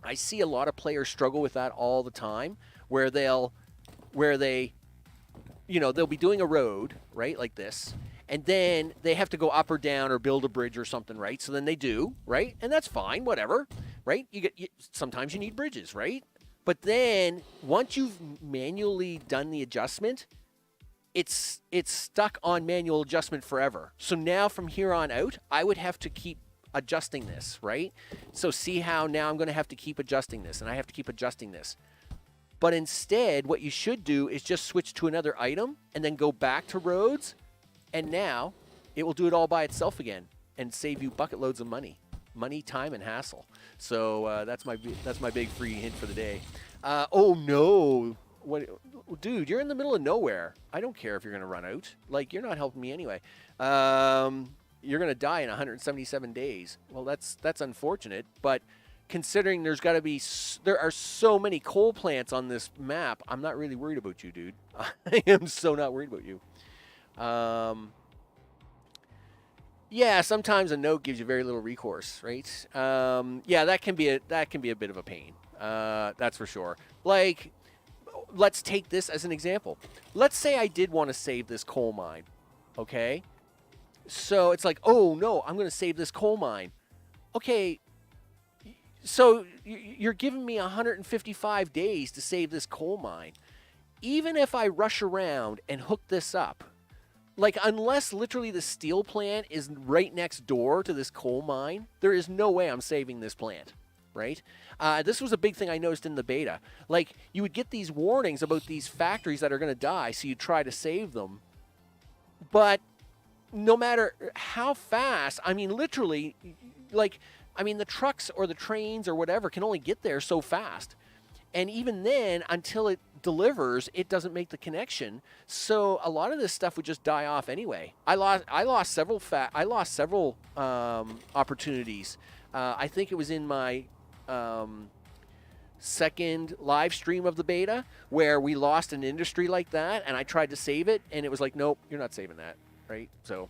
I see a lot of players struggle with that all the time, where they they'll be doing a road, right, like this, and then they have to go up or down or build a bridge or something, right? So then they do, right? And that's fine, whatever, right? Sometimes you need bridges, right? But then once you've manually done the adjustment, it's stuck on manual adjustment forever. So now from here on out, I would have to keep adjusting this, right? So see how now I'm going to have to keep adjusting this, and I have to keep adjusting this. But instead, what you should do is just switch to another item and then go back to roads, and now it will do it all by itself again and save you bucket loads of money, time, and hassle. So that's my big free hint for the day. Oh no, what, dude? You're in the middle of nowhere. I don't care if you're gonna run out. Like, you're not helping me anyway. You're gonna die in 177 days. Well, that's unfortunate, but considering there are so many coal plants on this map, I'm not really worried about you, dude. I am so not worried about you. Yeah, sometimes a note gives you very little recourse, right? Yeah, that can be a bit of a pain. That's for sure. Like, let's take this as an example. Let's say I did want to save this coal mine, okay? So it's like, oh no, I'm going to save this coal mine. Okay, so you're giving me 155 days to save this coal mine. Even if I rush around and hook this up, like, unless literally the steel plant is right next door to this coal mine, there is no way I'm saving this plant, right? This was a big thing I noticed in the beta. Like, you would get these warnings about these factories that are going to die, so you try to save them. But no matter how fast, I mean, literally, like, I mean, the trucks or the trains or whatever can only get there so fast. And even then, until it delivers, it doesn't make the connection. So a lot of this stuff would just die off anyway. I lost several opportunities. I think it was in my second live stream of the beta where we lost an industry like that, and I tried to save it, and it was like, nope, you're not saving that, right? So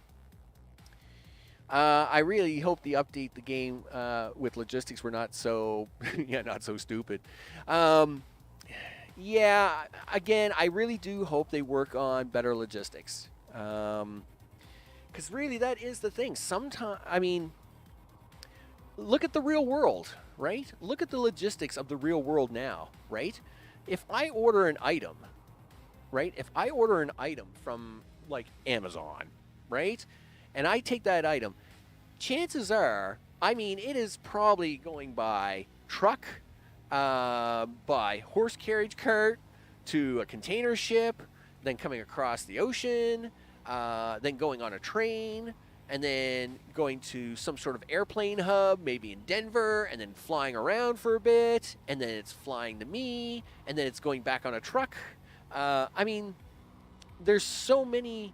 I really hope the update the game with logistics were not so not so stupid. Yeah, again, I really do hope they work on better logistics. Because really, that is the thing. Sometimes, I mean, look at the real world, right? Look at the logistics of the real world now, right? If I order an item, right? If I order an item from, like, Amazon, right? And I take that item, chances are, I mean, it is probably going by truck, by horse carriage cart, to a container ship, then coming across the ocean, then going on a train, and then going to some sort of airplane hub, maybe in Denver, and then flying around for a bit, and then it's flying to me, and then it's going back on a truck. I mean, there's so many.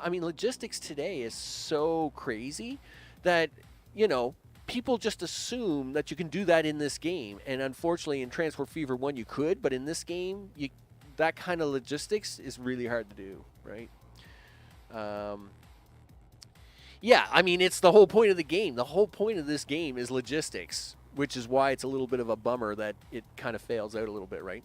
I mean, logistics today is so crazy that, people just assume that you can do that in this game. And unfortunately, in Transport Fever 1, you could, but in this game, that kind of logistics is really hard to do, right? Yeah, I mean, it's the whole point of the game. The whole point of this game is logistics, which is why it's a little bit of a bummer that it kind of fails out a little bit, right?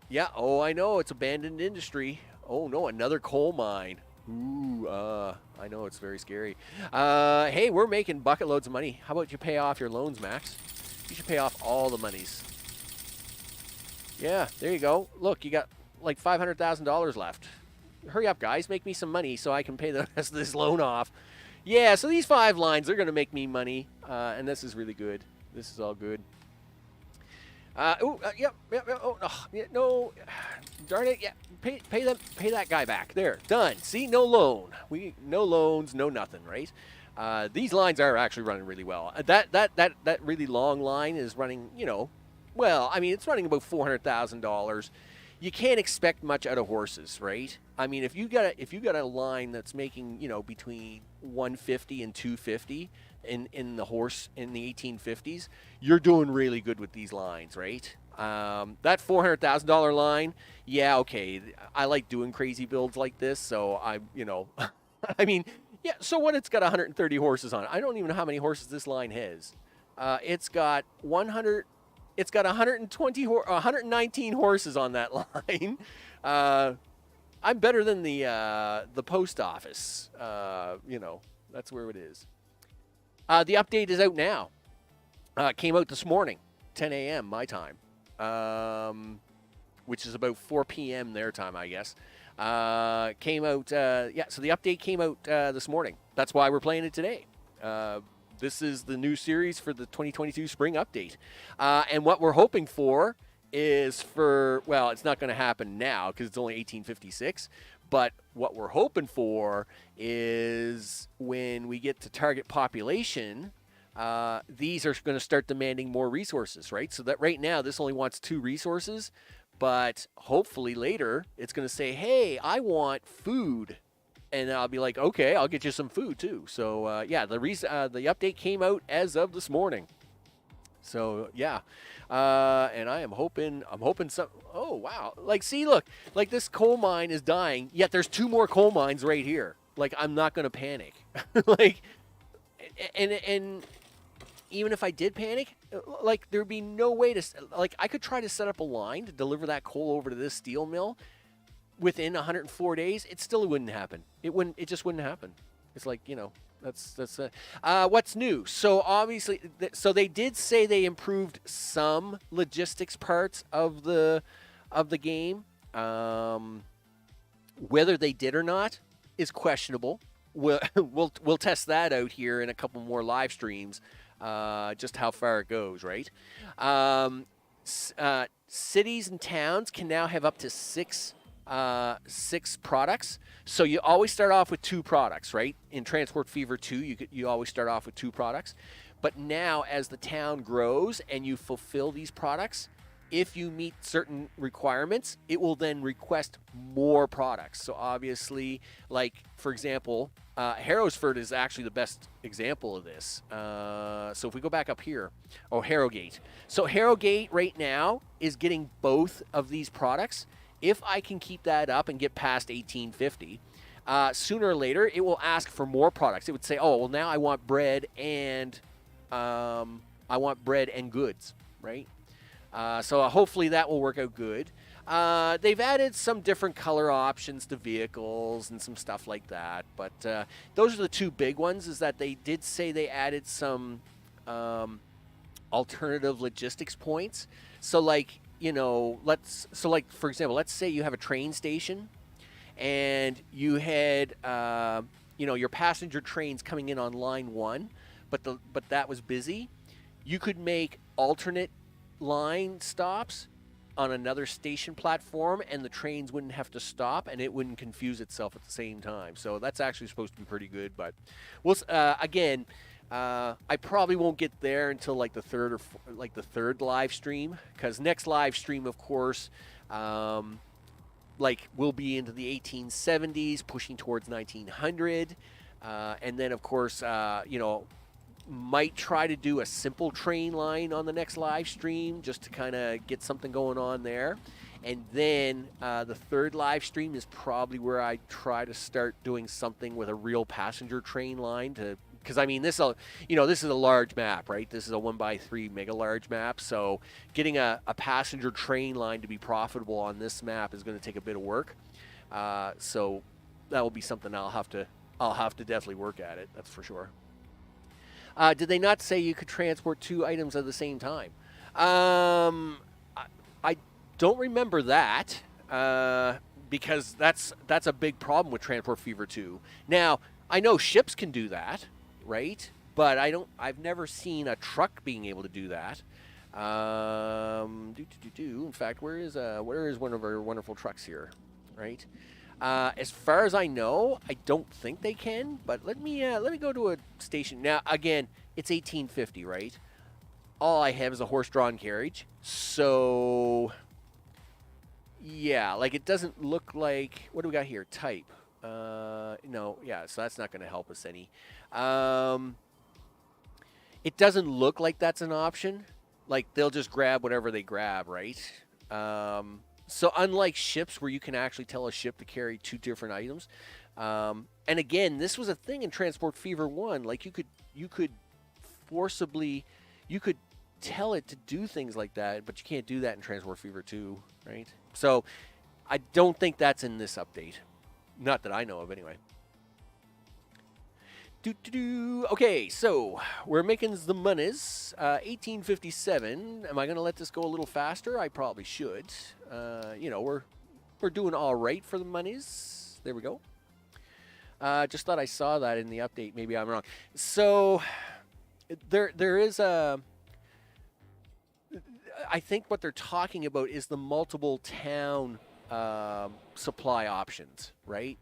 Yeah, oh, I know, it's abandoned industry. Oh, no, another coal mine. Ooh, I know, it's very scary. Hey, we're making bucket loads of money. How about you pay off your loans, Max? You should pay off all the monies. Yeah, there you go. Look, you got like $500,000 left. Hurry up, guys. Make me some money so I can pay the rest of this loan off. Yeah, so these 5 lines, they're going to make me money, and this is really good. This is all good. Yep. Oh, no, darn it. Yeah, pay that guy back. There, done. See, no loan. No loans, no nothing, right? These lines are actually running really well. That really long line is running. Well, I mean, it's running about $400,000. You can't expect much out of horses, right? I mean, if you got a line that's making between 150 and 250 in the 1850s, you're doing really good with these lines, right? That $400,000 line, yeah, okay. I like doing crazy builds like this, so I mean, yeah. So what? It's got 130 horses on it. I don't even know how many horses this line has. It's got 100. It's got 119 horses on that line. I'm better than the post office. That's where it is. The update is out now. It came out this morning, 10 a.m. my time, which is about 4 p.m. their time, I guess. Came out, so the update came out this morning. That's why we're playing it today. This is the new series for the 2022 spring update. And what we're hoping for is it's not going to happen now because it's only 1856. But what we're hoping for is when we get to target population, these are going to start demanding more resources, right? So that right now, this only wants 2 resources. But hopefully later, it's going to say, hey, I want food. And I'll be like, okay, I'll get you some food too. So, the update came out as of this morning. So, yeah. And I'm hoping some, oh, wow. Like, see, look, like this coal mine is dying, yet there's 2 more coal mines right here. Like, I'm not going to panic. Like, and even if I did panic, like, there'd be no way to, like, I could try to set up a line to deliver that coal over to this steel mill within 104 days. It still wouldn't happen. It just wouldn't happen. It's like, that's what's new. So obviously, so they did say they improved some logistics parts of the game. Whether they did or not is questionable. We'll test that out here in a couple more live streams. Just how far it goes, right? Cities and towns can now have up to 6 products. So you always start off with 2 products, right? In Transport Fever 2, you always start off with 2 products. But now, as the town grows and you fulfill these products, if you meet certain requirements, it will then request more products. So obviously, like, for example, Harrowsford is actually the best example of this. So if we go back up here, Harrogate. So Harrogate right now is getting both of these products. If I can keep that up and get past 1850, sooner or later, it will ask for more products. It would say, oh, well, now I want bread and goods, right? So hopefully that will work out good. They've added some different color options to vehicles and some stuff like that. But those are the 2 big ones, is that they did say they added some alternative logistics points. So like, for example, let's say you have a train station and you had, your passenger trains coming in on line 1, but that was busy. You could make alternate line stops on another station platform, and the trains wouldn't have to stop, and it wouldn't confuse itself at the same time. So that's actually supposed to be pretty good. But again, I probably won't get there until like the third live stream, because next live stream, of course, we'll be into the 1870s, pushing towards 1900, and then of course, might try to do a simple train line on the next live stream just to kind of get something going on there. And then the third live stream is probably where I try to start doing something with a real passenger train line because I mean, this is a large map, right? This is a 1x3 mega large map. So getting a passenger train line to be profitable on this map is going to take a bit of work. So that will be something I'll have to definitely work at it. That's for sure. Did they not say you could transport 2 items at the same time? I don't remember that because that's a big problem with Transport Fever 2. Now, I know ships can do that, right? But I've never seen a truck being able to do that. In fact, where is one of our wonderful trucks here, right? As far as I know, I don't think they can, but let me go to a station. Now, again, it's 1850, right? All I have is a horse-drawn carriage. So, yeah, like it doesn't look like, what do we got here? Type. No, yeah, so that's not going to help us any. It doesn't look like that's an option. Like, they'll just grab whatever they grab, right? So unlike ships where you can actually tell a ship to carry 2 different items, and again, this was a thing in Transport Fever 1. Like you could tell it to do things like that, but you can't do that in Transport Fever 2, right? So I don't think that's in this update. Not that I know of, anyway. Okay, so we're making the monies. 1857. Am I going to let this go a little faster? I probably should. We're doing all right for the monies. There we go. Just thought I saw that in the update. Maybe I'm wrong. So there is a. I think what they're talking about is the multiple town supply options, right?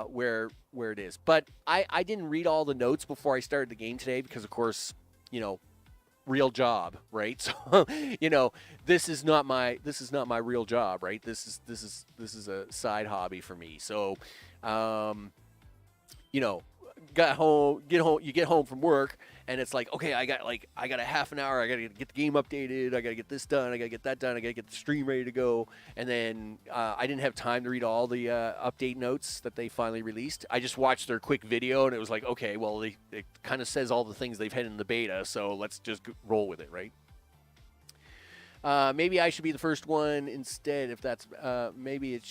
Where it is. But I didn't read all the notes before I started the game today because, of course, real job, right? So, this is not my real job, right? This is a side hobby for me. So, you get home from work and it's like, okay, I got a half an hour. I got to get the game updated. I got to get this done. I got to get that done. I got to get the stream ready to go. And then I didn't have time to read all the update notes that they finally released. I just watched their quick video and it was like, okay, well, it kind of says all the things they've had in the beta, so let's just roll with it, right? Maybe I should be the first one instead. If that's maybe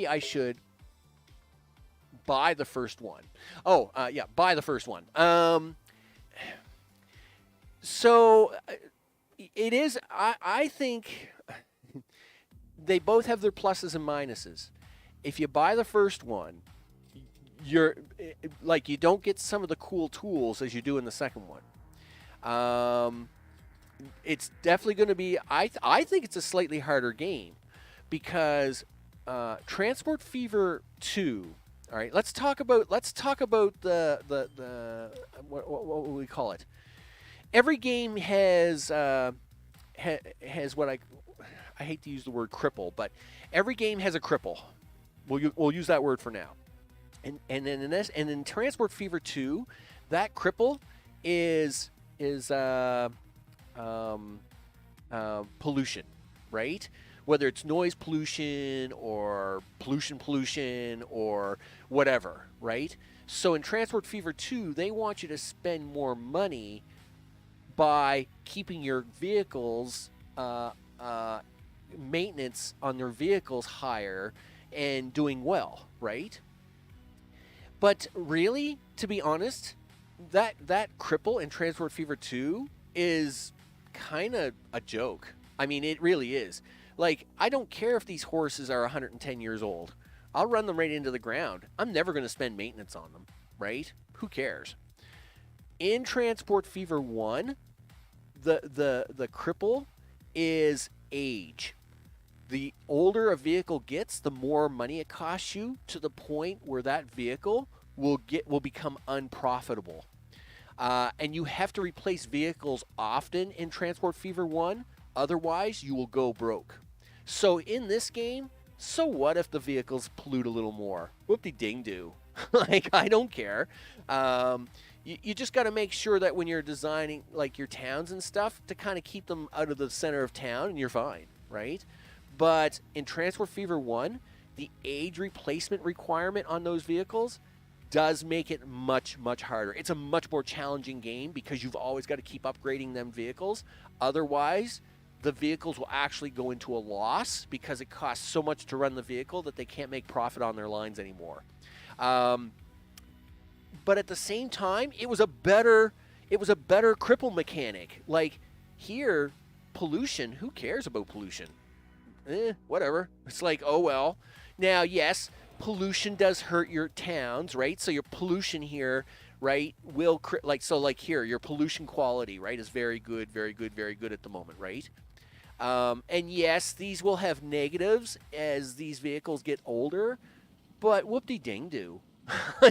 I should buy the first one. Buy the first one. So it is. I think they both have their pluses and minuses. If you buy the first one, you don't get some of the cool tools as you do in the second one. It's definitely going to be. I think it's a slightly harder game because Transport Fever 2. All right, let's talk about the what would we call it? Every game has what I hate to use the word cripple, but every game has a cripple. We'll use that word for now. And then in Transport Fever 2, that cripple is pollution, right? Whether it's noise pollution or pollution or whatever, right? So in Transport Fever 2, they want you to spend more money by keeping your vehicles, maintenance on their vehicles higher and doing well, right? But really, to be honest, that cripple in Transport Fever 2 is kind of a joke. I mean, it really is. Like, I don't care if these horses are 110 years old. I'll run them right into the ground. I'm never going to spend maintenance on them, right? Who cares? In Transport Fever 1, the cripple is age. The older a vehicle gets, the more money it costs you, to the point where that vehicle will become unprofitable. And you have to replace vehicles often in Transport Fever 1, otherwise you will go broke. So in this game, so what if the vehicles pollute a little more? Whoop-de-ding-do. Like, I don't care. You just got to make sure that when you're designing like your towns and stuff, to kind of keep them out of the center of town, and you're fine, right? But in Transport Fever 1, the age replacement requirement on those vehicles does make it much, much harder. It's a much more challenging game because you've always got to keep upgrading them vehicles. Otherwise, the vehicles will actually go into a loss because it costs so much to run the vehicle that they can't make profit on their lines anymore. But at the same time, it was a better cripple mechanic. Like here, pollution, who cares about pollution? Whatever. It's like, oh well. Now, yes, pollution does hurt your towns, right? So your pollution here, right, will here, your pollution quality, right, is very good at the moment, right? And yes, these will have negatives as these vehicles get older, but whoop-de-ding-do.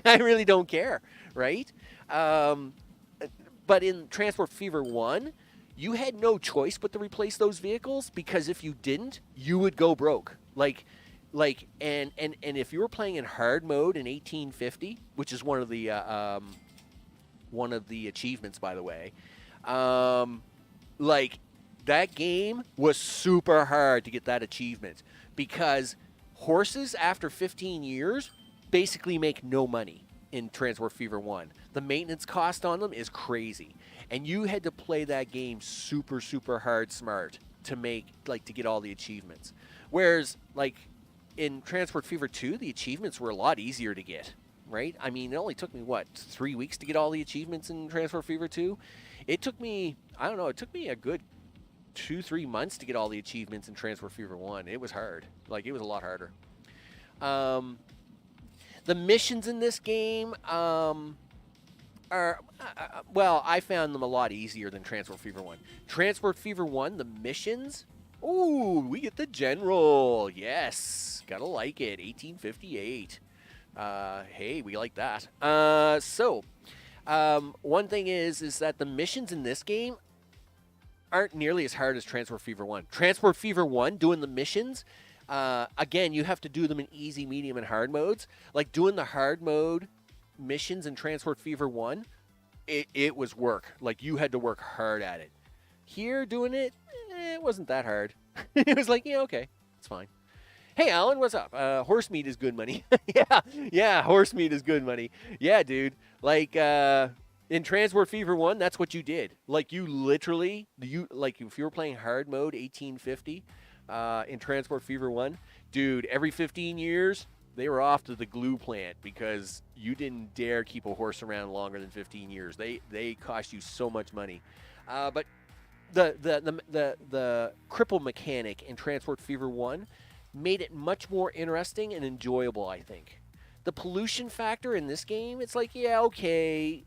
I really don't care, right? But in Transport Fever 1, you had no choice but to replace those vehicles because if you didn't, you would go broke. And if you were playing in hard mode in 1850, which is one of the achievements, by the way, that game was super hard to get that achievement because horses after 15 years basically make no money in Transport Fever 1. The maintenance cost on them is crazy. and you had to play that game super, super hard smart to to get all the achievements. Whereas, like, in Transport Fever 2, the achievements were a lot easier to get, right? I mean, it only took me, 3 weeks to get all the achievements in Transport Fever 2? It took me, I don't know, it took me a good 2-3 months to get all the achievements in Transport Fever 1. It was hard. Like, it was a lot harder. The missions in this game are, well, I found them a lot easier than Transport Fever 1. Transport Fever 1, the missions, ooh, we get the General. Yes, gotta like it. 1858. Hey, we like that. One thing is that the missions in this game aren't nearly as hard as Transport Fever 1. Transport Fever 1, doing the missions, again, you have to do them in easy, medium, and hard modes. Like, doing the hard mode missions in Transport Fever 1, it was work. Like, you had to work hard at it. Here, doing it, it wasn't that hard. It was like, yeah, okay, it's fine. Hey, Alan, what's up? Horse meat is good money. yeah, horse meat is good money. Yeah, dude. Like, in Transport Fever 1, that's what you did. Like, you literally, if you were playing hard mode 1850 in Transport Fever 1, dude, every 15 years, they were off to the glue plant because you didn't dare keep a horse around longer than 15 years. They cost you so much money. But the cripple mechanic in Transport Fever 1 made it much more interesting and enjoyable, I think. The pollution factor in this game, it's like, yeah, okay.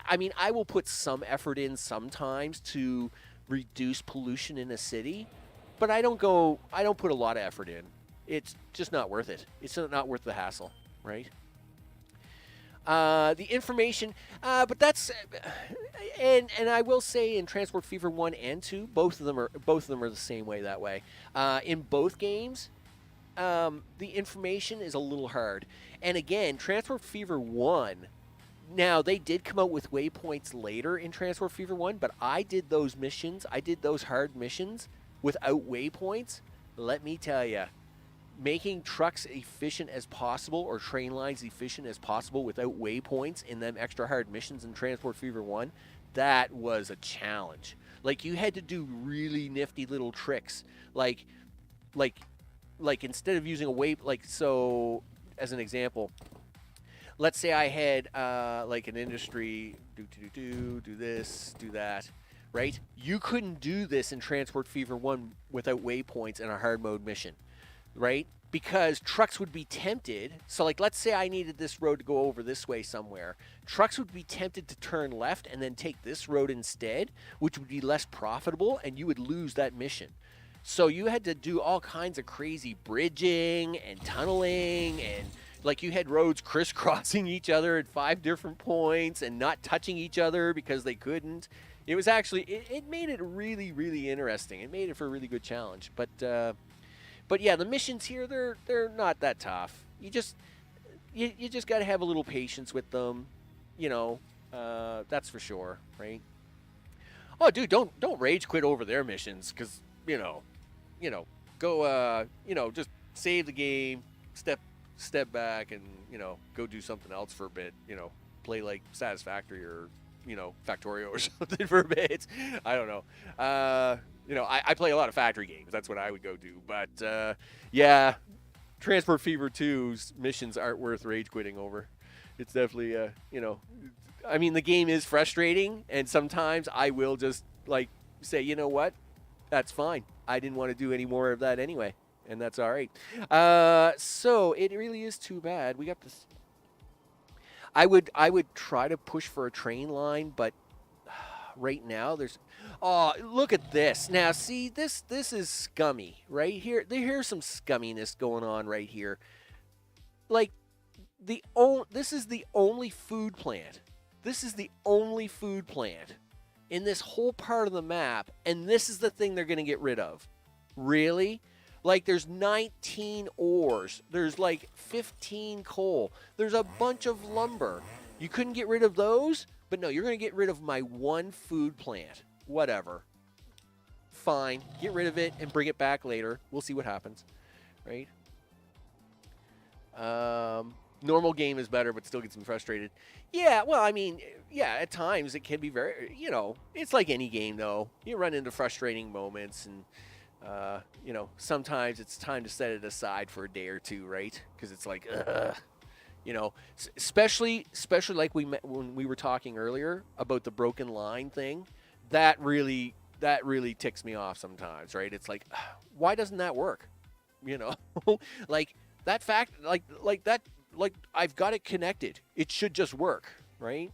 I mean, I will put some effort in sometimes to reduce pollution in a city, but I don't put a lot of effort in. It's just not worth it. It's not worth the hassle, right? The information, but that's, and I will say in Transport Fever 1 and 2, both of them are the same way that way. In both games, the information is a little hard. And again, Transport Fever 1, now they did come out with waypoints later in Transport Fever 1, but I did those hard missions without waypoints. Let me tell you, making trucks efficient as possible or train lines efficient as possible without waypoints in them extra hard missions in Transport Fever 1, that was a challenge. Like, you had to do really nifty little tricks. Like instead of using so as an example, let's say I had an industry do this, do that, right? You couldn't do this in Transport Fever 1 without waypoints in a hard mode mission. Right? Because trucks would be tempted. So, like, let's say I needed this road to go over this way somewhere. Trucks would be tempted to turn left and then take this road instead, which would be less profitable, and you would lose that mission. So you had to do all kinds of crazy bridging and tunneling, and like you had roads crisscrossing each other at 5 different points and not touching each other because they couldn't. It was actually, it made it really, really interesting. It made it for a really good challenge. But yeah, the missions here, they're not that tough. You just got to have a little patience with them, that's for sure, right? Oh, dude, don't rage quit over their missions, because go just save the game, step back, and go do something else for a bit. Play like Satisfactory or Factorio or something for a bit. I don't know. I play a lot of factory games. That's what I would go do. But, yeah, Transport Fever 2's missions aren't worth rage quitting over. It's definitely, I mean, the game is frustrating, and sometimes I will just, say, you know what? That's fine. I didn't want to do any more of that anyway, and that's all right. So it really is too bad. We got this. I would try to push for a train line, but right now there's, oh, look at this. Now, see, this is scummy right here. Here's some scumminess going on right here. Like, this is the only food plant. This is the only food plant in this whole part of the map, and this is the thing they're going to get rid of. Really? Like, there's 19 ores. There's, 15 coal. There's a bunch of lumber. You couldn't get rid of those? But no, you're going to get rid of my one food plant. Whatever. Fine. Get rid of it and bring it back later. We'll see what happens. Right? Normal game is better, but still gets me frustrated. Yeah, well, I mean, yeah, at times it can be very, it's like any game though. You run into frustrating moments, and sometimes it's time to set it aside for a day or two, right? Because it's like, especially like when we were talking earlier about the broken line thing, that really ticks me off sometimes, right? It's like, why doesn't that work? Like that fact, like that, like I've got it connected. It should just work, right?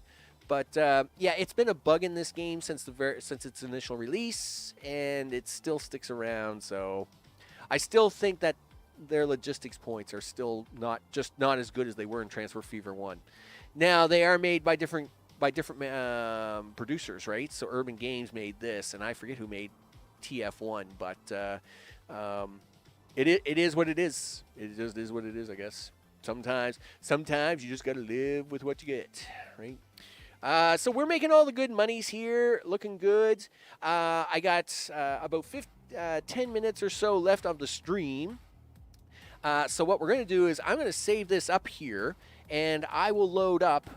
But yeah, it's been a bug in this game since its initial release, and it still sticks around. So I still think that their logistics points are still not as good as they were in Transfer Fever 1. Now they are made by different producers, right? So Urban Games made this, and I forget who made TF1, but it is what it is. It just is what it is, I guess. Sometimes you just got to live with what you get, right? So we're making all the good monies here, looking good. I got about 10 minutes or so left of the stream. So what we're going to do is I'm going to save this up here, and I will load up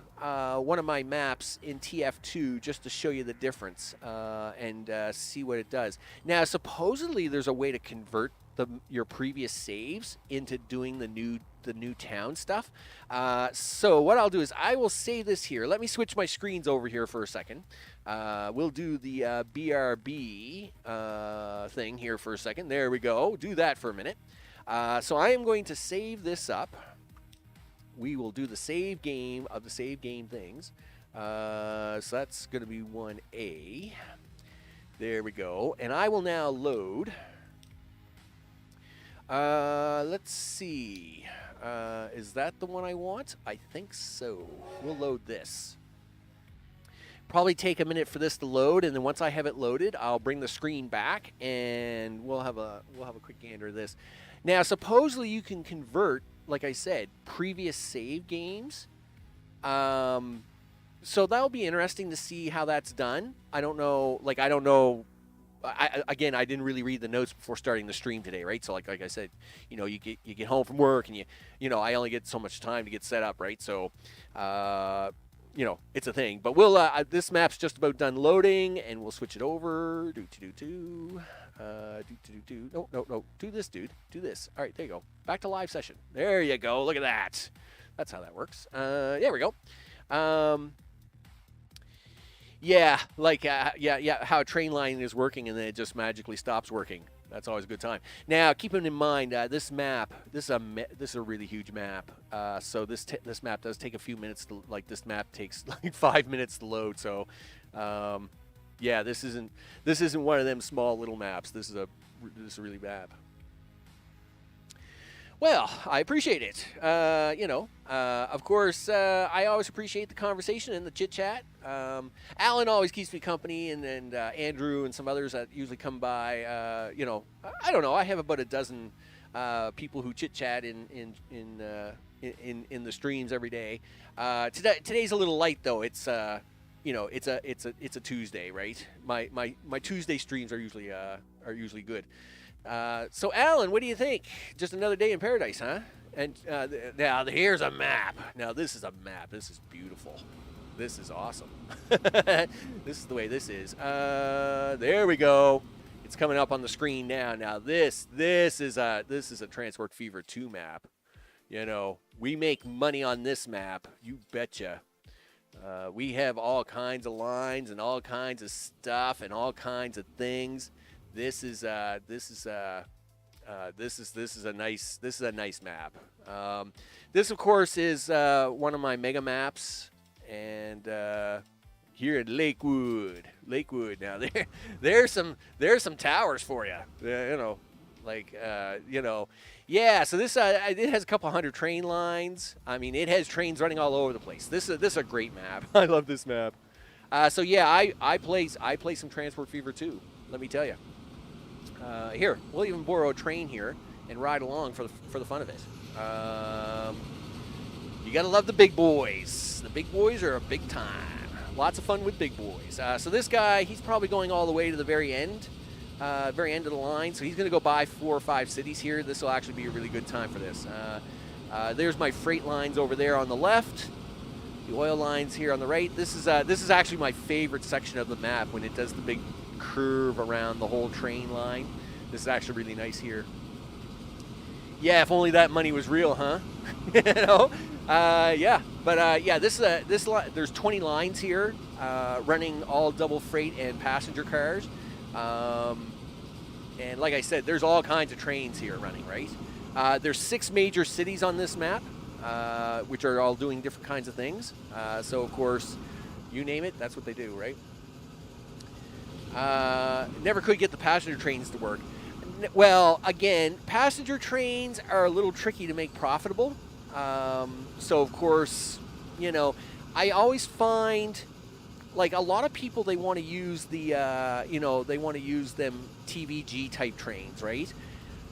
one of my maps in TF2 just to show you the difference and see what it does. Now, supposedly there's a way to convert your previous saves into doing the new town stuff. So what I'll do is I will save this here. Let me switch my screens over here for a second. We'll do the BRB thing here for a second. There we go. Do that for a minute. So I am going to save this up. We will do the save game of the save game things. So that's going to be 1A. There we go. And I will now load. Let's see. Is that the one I want? I think so. We'll load this. Probably take a minute for this to load, and then once I have it loaded, I'll bring the screen back, and we'll have a quick gander of this. Now, supposedly you can convert, like I said, previous save games. So that'll be interesting to see how that's done. I don't know. I didn't really read the notes before starting the stream today, right? So like I said, you get home from work, and I only get so much time to get set up, right? So, it's a thing. But we'll this map's just about done loading, and we'll switch it over. No. Do this, dude. Do this. All right, there you go. Back to live session. There you go. Look at that. That's how that works. There we go. Yeah, how a train line is working and then it just magically stops working. That's always a good time. Now, keeping in mind this map, this is a really huge map. So this map does take a few minutes to, this map takes like 5 minutes to load. So, yeah, this isn't one of them small little maps. This is a really bad. Well, I appreciate it. Of course, I always appreciate the conversation and the chit-chat. Alan always keeps me company, and Andrew and some others that usually come by. I don't know. I have about a dozen people who chit-chat in the streams every day. Today's a little light, though. It's it's a Tuesday, right? My Tuesday streams are usually good. So, Alan, what do you think? Just another day in paradise, huh? And now here's a map. Now, this is a map. This is beautiful. This is awesome. This is the way this is. There we go. It's coming up on the screen now. Now, this is a Transport Fever 2 map. We make money on this map. You betcha. We have all kinds of lines and all kinds of stuff and all kinds of things. This is a nice map. This, of course, is one of my mega maps, and here at Lakewood. Now there's some towers for you. Yeah. So this it has a couple hundred train lines. I mean, it has trains running all over the place. This is a great map. I love this map. So yeah, I play some Transport Fever 2. Let me tell you. Here, we'll even borrow a train here and ride along for the fun of it. You gotta love the big boys. The big boys are a big time. Lots of fun with big boys. So this guy, he's probably going all the way to the very end of the line. So he's gonna go by 4 or 5 cities here. This will actually be a really good time for this. There's my freight lines over there on the left. The oil lines here on the right. This is actually my favorite section of the map when it does the big curve around the whole train line. This is actually really nice here. Yeah, if only that money was real, huh? You know? Yeah, but yeah, there's 20 lines here, running all double freight and passenger cars. And like I said, there's all kinds of trains here running, right? There's 6 major cities on this map, which are all doing different kinds of things. So, of course, you name it, that's what they do, right? Never could get the passenger trains to work. Well, again, passenger trains are a little tricky to make profitable. So, of course, you know, I always find, like, a lot of people, they want to use the, you know, they want to use them TVG type trains, right?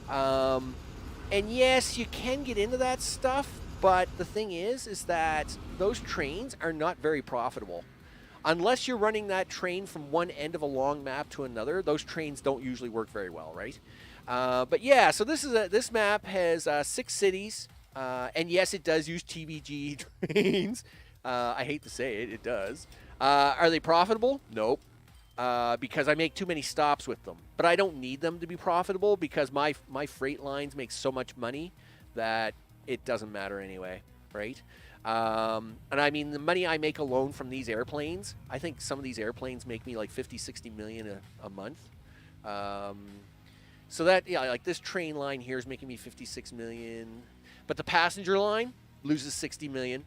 And yes, you can get into that stuff, but the thing is that those trains are not very profitable. Unless you're running that train from one end of a long map to another, those trains don't usually work very well, right? But yeah, so this map has 6 cities, and yes, it does use TVG trains. I hate to say it, it does. Are they profitable? Nope. Because I make too many stops with them. But I don't need them to be profitable because my freight lines make so much money that it doesn't matter anyway, right? And I mean, the money I make alone from these airplanes, I think some of these airplanes make me like 50, 60 million a month. So that, yeah, like this train line here is making me 56 million. But the passenger line loses 60 million.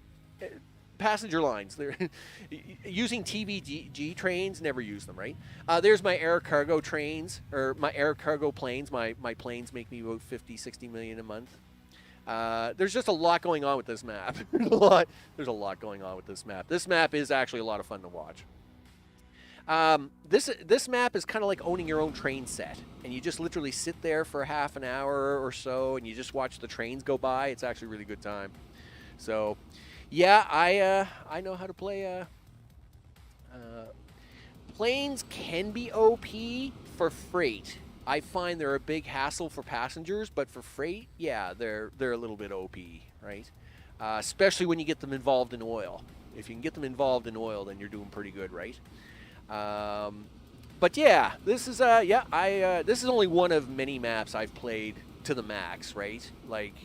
Passenger lines, they're using TVG trains, never use them, right? There's my air cargo trains, or my air cargo planes. My planes make me about 50, 60 million a month. There's just a lot going on with this map. There's a lot going on with this map. This map is actually a lot of fun to watch. This map is kind of like owning your own train set, and you just literally sit there for half an hour or so, and you just watch the trains go by. It's actually a really good time. So, yeah, I know how to play. Planes can be OP for freight. I find they're a big hassle for passengers, but for freight, yeah, they're a little bit OP, right? Especially when you get them involved in oil. If you can get them involved in oil, then you're doing pretty good, right? But yeah, this is this is only one of many maps I've played to the max, right? Like,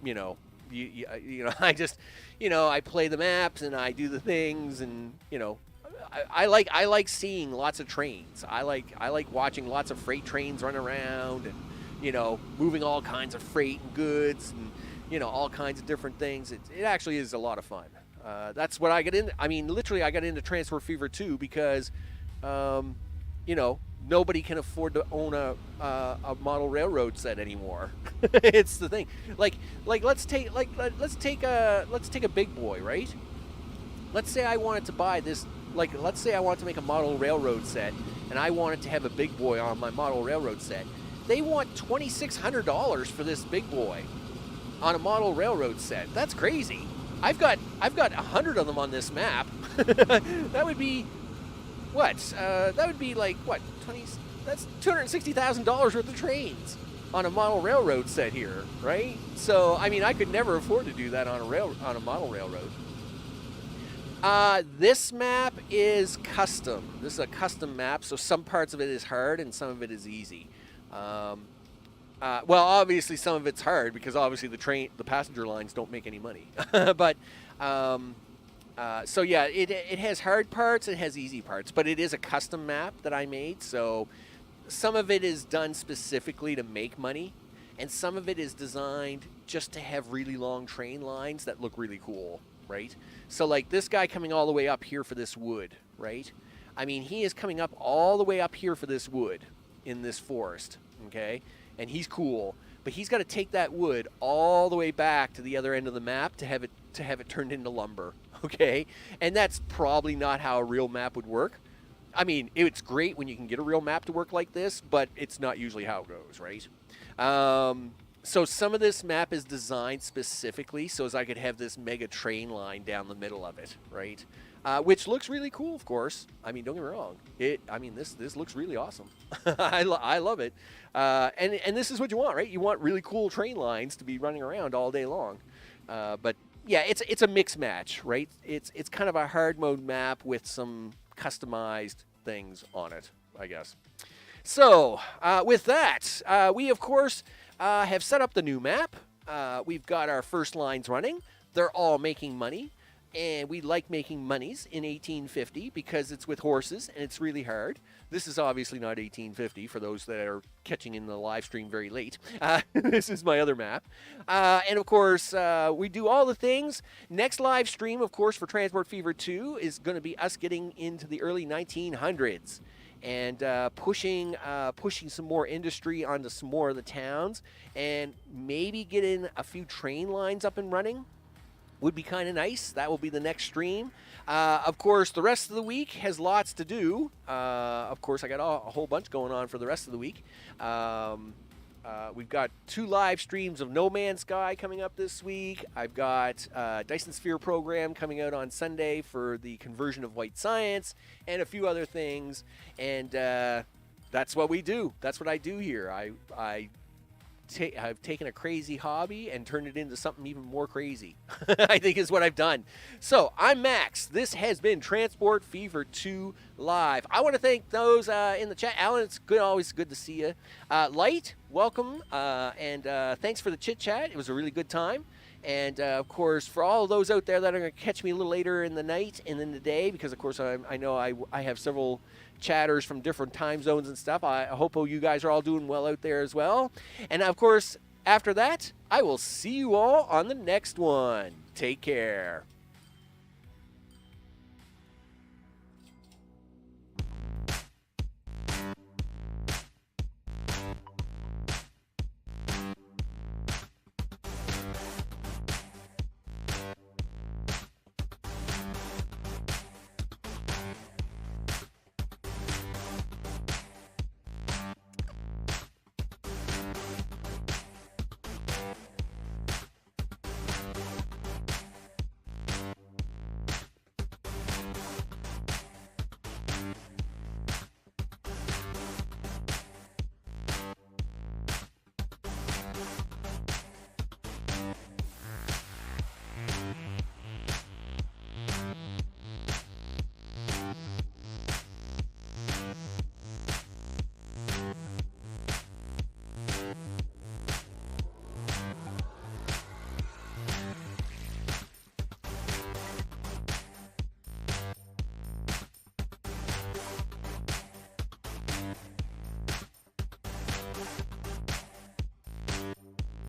you know, you know, I just, you know, I play the maps and I do the things, and you know, I like seeing lots of trains. I like watching lots of freight trains run around and, you know, moving all kinds of freight and goods and, you know, all kinds of different things. It actually is a lot of fun. That's what I get into. I mean, literally, I got into Transport Fever 2 because, you know, nobody can afford to own a model railroad set anymore. It's the thing. Like let's take a big boy, right? Let's say I wanted to buy this. Like, let's say I wanted to make a model railroad set, and I wanted to have a big boy on my model railroad set. They want $2,600 for this big boy on a model railroad set. That's crazy. I've got 100 of them on this map. That would be what? That would be like what? That's $260,000 worth of trains on a model railroad set here, right? So I mean, I could never afford to do that on a model railroad. This map is custom. This is a custom map, so some parts of it is hard and some of it is easy. Well, obviously some of it's hard because obviously the passenger lines don't make any money. But so yeah, it has hard parts, it has easy parts, but it is a custom map that I made. So some of it is done specifically to make money, and some of it is designed just to have really long train lines that look really cool, right? So like this guy coming all the way up here for this wood, right? I mean, he is coming up all the way up here for this wood in this forest, okay? And he's cool, but he's got to take that wood all the way back to the other end of the map to have it turned into lumber, okay? And that's probably not how a real map would work. I mean, it's great when you can get a real map to work like this, but it's not usually how it goes, right? So some of this map is designed specifically so as I could have this mega train line down the middle of it, right? which looks really cool, of course. I mean, don't get me wrong. This looks really awesome. I love it. And this is what you want, right? You want really cool train lines to be running around all day long. But yeah, it's a mix match, right? It's kind of a hard mode map with some customized things on it, I guess. So with that, we of course have set up the new map. We've got our first lines running. They're all making money. And we like making monies in 1850 because it's with horses and it's really hard. This is obviously not 1850 for those that are catching in the live stream very late. This is my other map. And of course, we do all the things. Next live stream, of course, for Transport Fever 2 is going to be us getting into the early 1900s and pushing some more industry onto some more of the towns and maybe getting a few train lines up and running. Would be kind of nice. That will be the next stream. Of course, the rest of the week has lots to do. Of course, I got a whole bunch going on for the rest of the week. We've got 2 live streams of No Man's Sky coming up this week. I've got Dyson Sphere program coming out on Sunday for the conversion of white science and a few other things. And that's what we do. That's what I do here. I've taken a crazy hobby and turned it into something even more crazy. I think is what I've done. So I'm Max. This has been Transport Fever 2 Live. I want to thank those in the chat. Alan, it's always good to see you. Light, welcome, and thanks for the chit chat. It was a really good time. And, of course, for all of those out there that are going to catch me a little later in the night and in the day, because, of course, I know I have several chatters from different time zones and stuff. I hope you guys are all doing well out there as well. And, of course, after that, I will see you all on the next one. Take care.